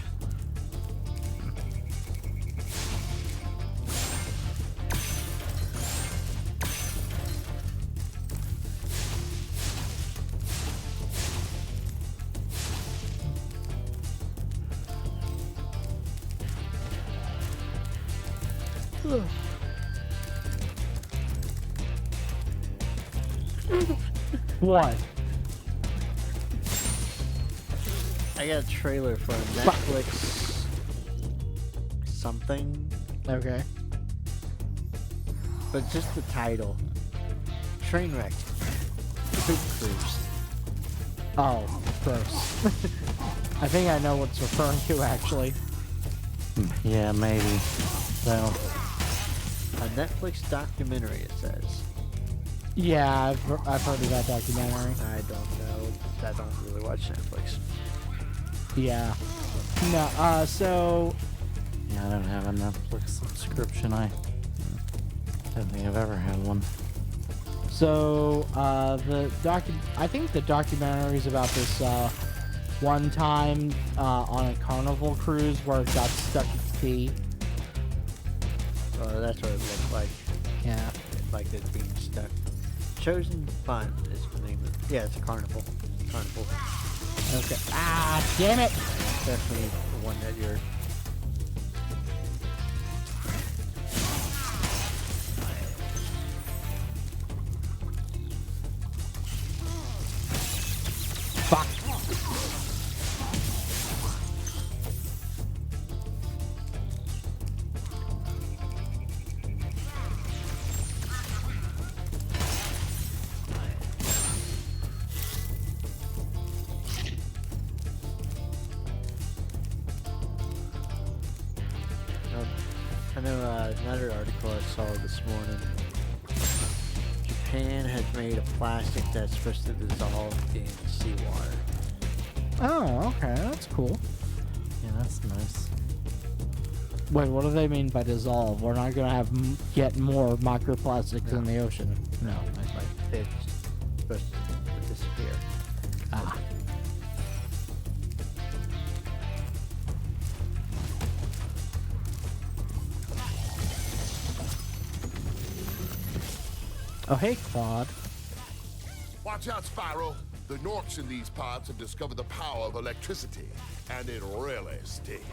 What? I got a trailer for Netflix something, Okay. but just the title. Trainwreck. Poop Cruise. Oh, gross. I think I know what it's referring to, actually. Yeah, maybe. So, A Netflix documentary, it says. Yeah, I've heard of that documentary. I don't know. I don't really watch Netflix. Yeah. No, so... yeah, I don't have a Netflix subscription. I don't think I've ever had one. So, I think the documentary is about this, one time, on a carnival cruise where it got stuck at sea. Oh, that's what it looked like. Yeah. Like it's being stuck. Chosen Fun is the name of it. Yeah, it's a carnival. Carnival. Okay. Ah, damn it! Definitely the one that you're... Fuck. I know another article I saw this morning. Japan has made a plastic that's supposed to dissolve in seawater. Oh, okay, that's cool. Yeah, that's nice. Wait, what do they mean by dissolve? We're not gonna have get more microplastics in the ocean. No. Like it's supposed to disappear. Ah. Oh, hey, Claude. Watch out, Spyro. The Norks in these pods have discovered the power of electricity, and it really stings.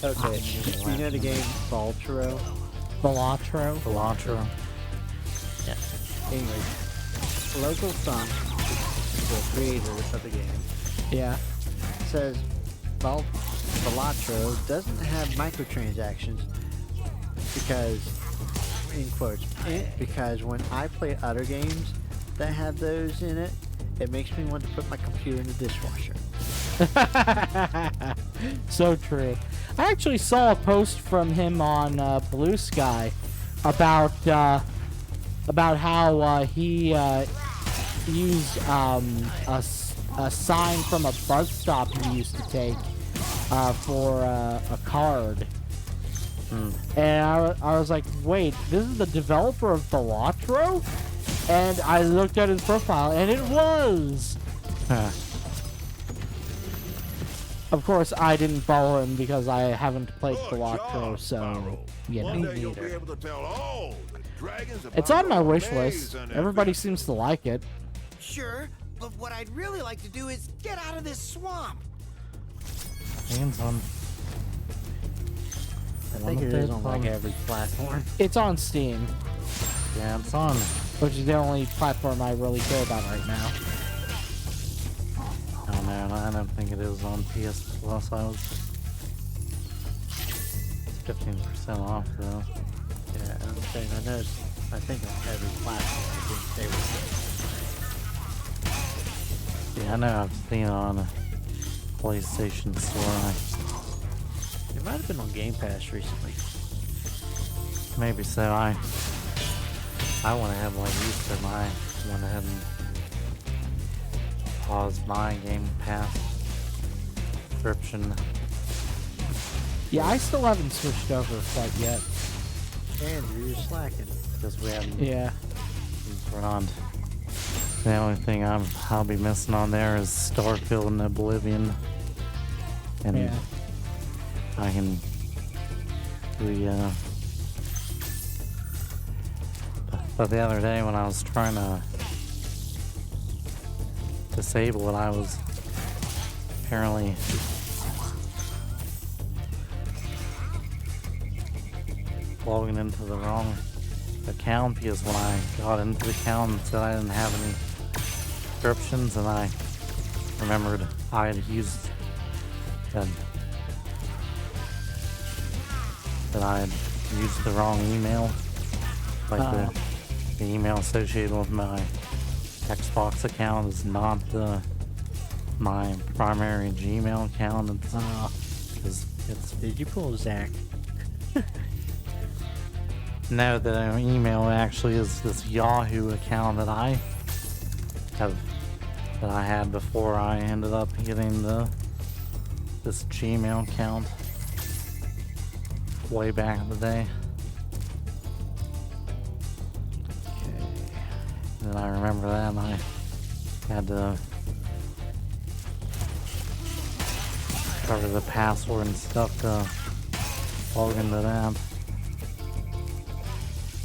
Okay, you know the game Voltro? Velatro. Cilantro. Yeah. Anyway, Local Song, the creator of the game, Yeah. says Velatro doesn't have microtransactions because, in quotes, because when I play other games, that have those in it, it makes me want to put my computer in the dishwasher. So true. I actually saw a post from him on Blue Sky about how he used a sign from a bus stop he used to take for a card. And I was like, wait, this is the developer of Balatro? And I looked at his profile, and it was! Of course, I didn't follow him because I haven't played Balatro, so, you One know. day you'll be able to tell all the dragons about It's on my your wish list. amazing Everybody adventure. seems to like it. Sure, but what I'd really like to do is get out of this swamp. Hands on. I think it is on like every platform. It's on Steam, Yeah, it's on. which is the only platform I really care about right now. Oh man, I don't think it is on PS Plus. I was 15% off though. Yeah, I'm saying I know. I think on every platform. I think they were. Yeah, I know I've seen it on a PlayStation Store. It might have been on Game Pass recently. Maybe so. I went ahead like you said. I went ahead and paused my Game Pass subscription. Yeah, I still haven't switched over quite yet. Andrew, you're slacking. Because we haven't Yeah. run. The only thing I'll be missing on there is Starfield and Oblivion. And Yeah. I can but the other day when I was trying to disable it, I was apparently logging into the wrong account, because when I got into the account it said I didn't have any subscriptions, and I remembered I had used that I had used the wrong email, like the email associated with my Xbox account is not my primary Gmail account. It's Did you pull Zach? no, the email actually is this Yahoo account that I had before I ended up getting this Gmail account way back in the day. Okay. And I remember that, and I had to cover the password and stuff to log into that.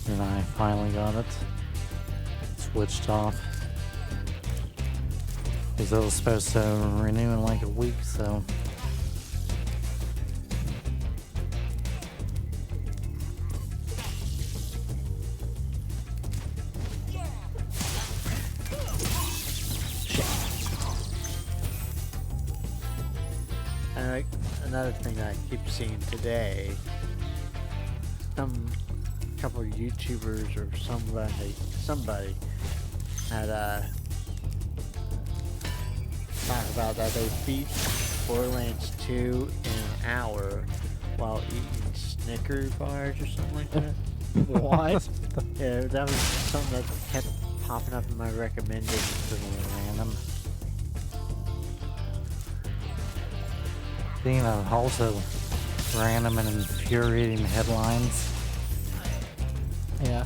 And I finally got it switched off. Because it was supposed to renew in like a week, so. And another thing I keep seeing today, some couple of YouTubers or somebody had talk about that they beat Borderlands 2 in an hour while eating Snicker bars or something like that. What? Yeah, that was something that kept popping up in my recommended. Random. Seeing also random and infuriating headlines. Yeah.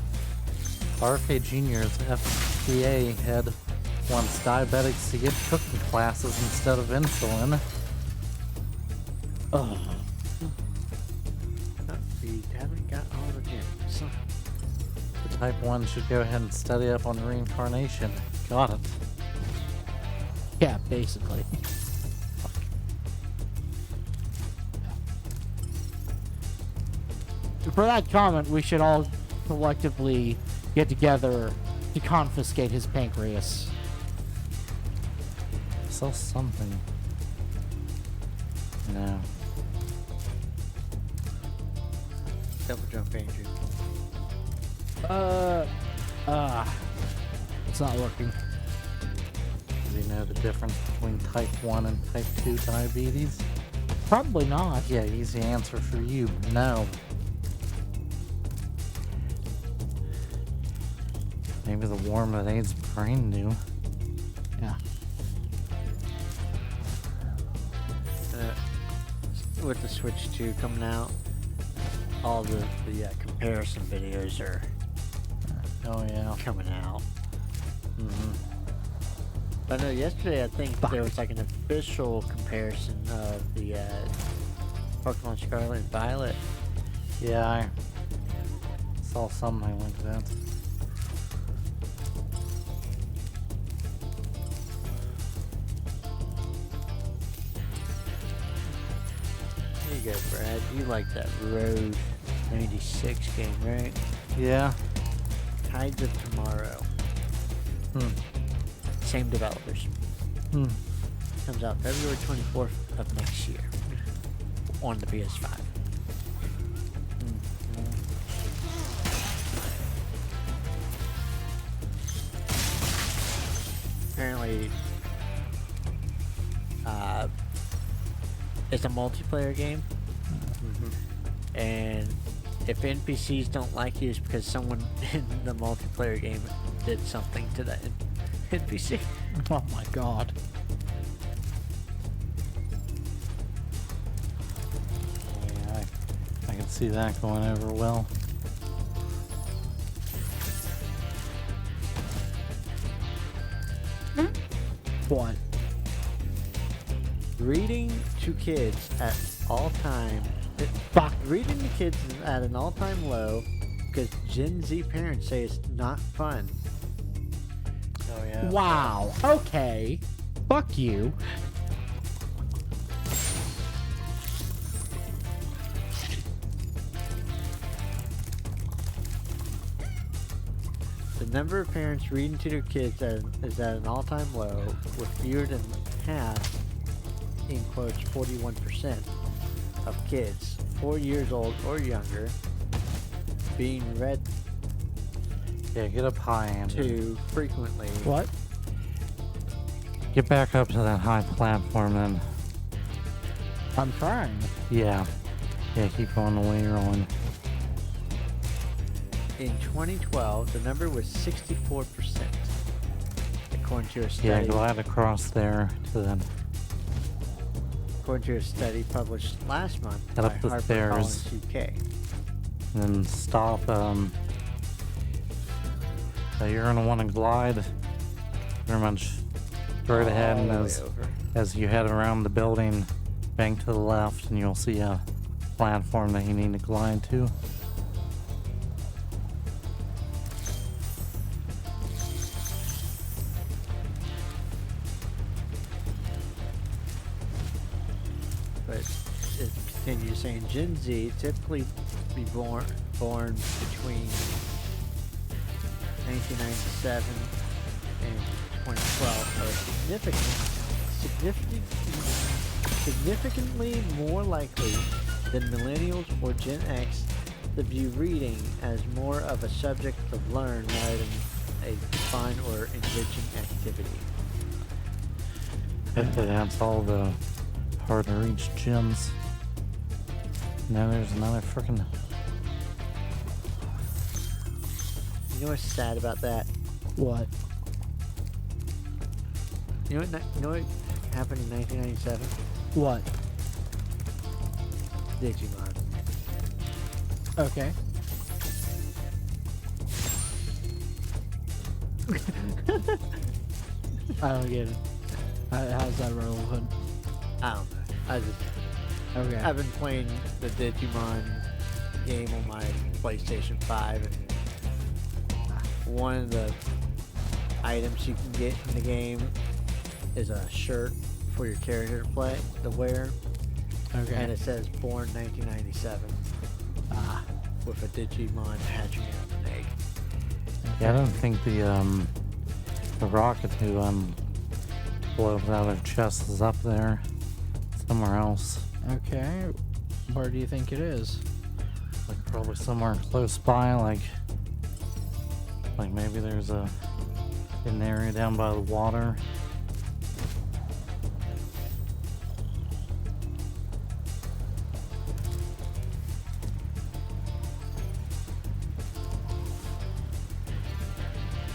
RFK Jr.'s FDA head wants diabetics to get cooking classes instead of insulin. Oh. We haven't got all the gyms. The type 1 should go ahead and study up on reincarnation. Got it. Yeah, basically. For that comment, we should all collectively get together to confiscate his pancreas. So something. No. Double jump, Andrew. It's not working. Do you know the difference between type 1 and type 2 diabetes? Probably not. Yeah, easy answer for you. No. Maybe the worm that aids brain knew. Yeah. With the Switch 2 coming out, all the comparison videos are Oh yeah. coming out. But no, yesterday I think there was like an official comparison of the Pokemon Scarlet and Violet. Yeah, I saw something like that. There you go, Brad. You like that Road 96 game, right? Yeah. Tides of Tomorrow. Same developers. Comes out February 24th of next year on the PS5. Apparently, it's a multiplayer game, and if NPCs don't like you, it's because someone in the multiplayer game did something to that NPC. Oh my god. Yeah, I can see that going over well. What? Reading to kids at all time. Reading to kids is at an all-time low because Gen Z parents say it's not fun. Oh yeah. Wow. Okay. Fuck you. The number of parents reading to their kids is at an all-time low, with fewer than half, in quotes, 41% of kids 4 years old or younger being read Yeah, get up high, Andrew. to frequently. What? Get back up to that high platform then. I'm trying. Yeah. Yeah, keep going the way you're on. In 2012, the number was 64%, according to a study. Yeah, glide across there to the According to a study published last month Head by up the stairs. HarperCollins UK. and then stop. So you're gonna want to glide pretty much straight ahead, All and the way as over. you head around the building, bank to the left, and you'll see a platform that you need to glide to. But it continues saying Gen Z typically be born between 1997 and 2012 are significantly more likely than millennials or Gen X to view reading as more of a subject to learn rather than a fun or enriching activity. Hopefully that's all the hard to reach gyms. Now there's another freaking. You know what's sad about that? What? You know what happened in 1997? What? Digimon. Okay. I don't get it. How's that relevant? I don't know. Okay. I've been playing the Digimon game on my PlayStation 5, and one of the items you can get in the game is a shirt for your character to wear, Okay. and it says "Born 1997" Ah. with a Digimon hatching out an egg. Yeah, I don't think the rocket to blow up out of their chest is up there. Somewhere else. Okay. Where do you think it is? Like probably somewhere close by, like maybe there's a in the area down by the water.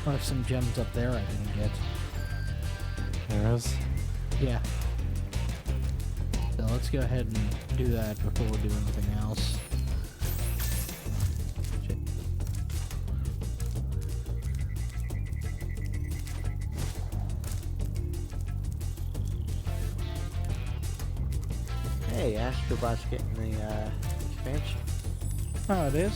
There's some gems up there I didn't get. There is. Yeah. So let's go ahead and do that before we do anything else. Shit. Hey, Astrobot's getting the expansion. Oh, it is?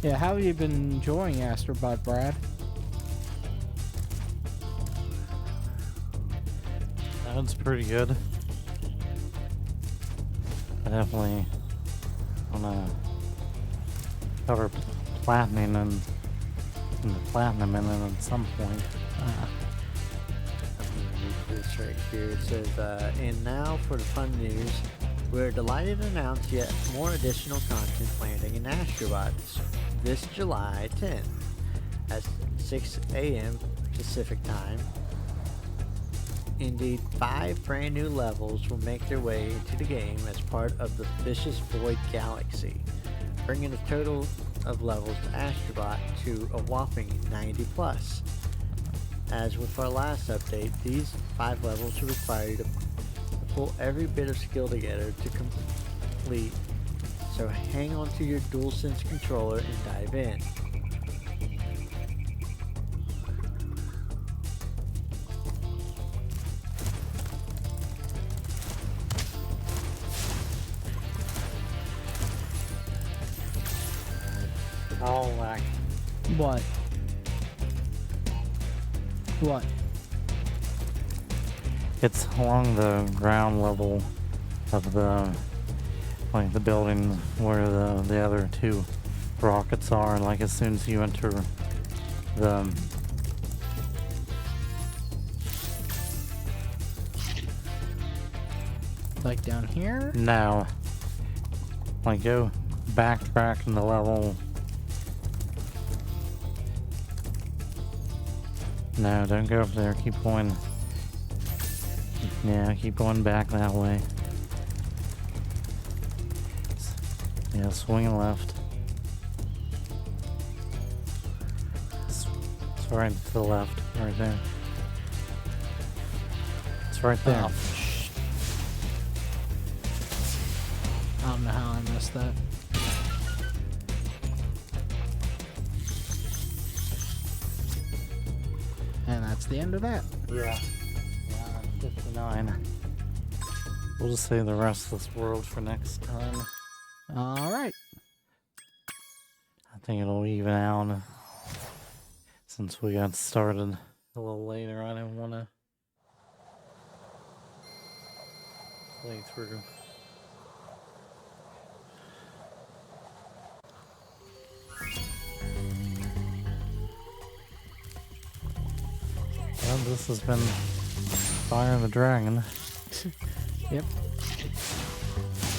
Yeah, how have you been enjoying Astrobot, Brad? That's pretty good. I definitely wanna cover platinum and the platinum in it at some point. I'm gonna read this right here. It says, and now for the fun news. We're delighted to announce yet more additional content landing in Astrobots this July 10th at 6 a.m. Pacific Time. Indeed, 5 brand new levels will make their way into the game as part of the Vicious Void Galaxy, bringing the total of levels to Astrobot to a whopping 90 plus. As with our last update, these 5 levels will require you to pull every bit of skill together to complete, so hang on to your DualSense controller and dive in. Oh, like What? What? it's along the ground level of the like the building where the other 2 rockets are, and like as soon as you enter the Like down here? no, like go backtrack in the level. No, don't go up there. Keep going. Yeah, keep going back that way. Yeah, swing left. It's right to the left, right there. It's right there. Oh, I don't know how I missed that. And that's the end of that. Yeah. 59. We'll just save the rest of this world for next time. Alright. I think it'll even out since we got started a little later. I didn't want to play through. Well, this has been Spyro the Dragon. Yep.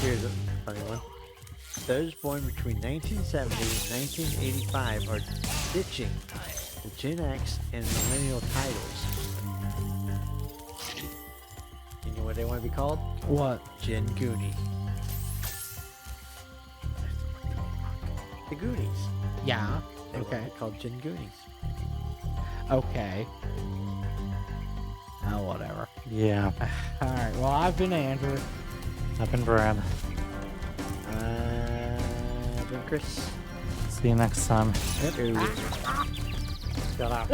Here's a funny one. Those born between 1970 and 1985 are ditching the Gen X and Millennial titles. You know what they want to be called? What? Gen Goonie. The Goonies. Yeah. They want to Okay. be called Gen Goonies. Okay. Oh, whatever. Yeah, Alright, well, I've been Andrew. I've been Brad. I've been Chris. See you next time. Yep. Shut up.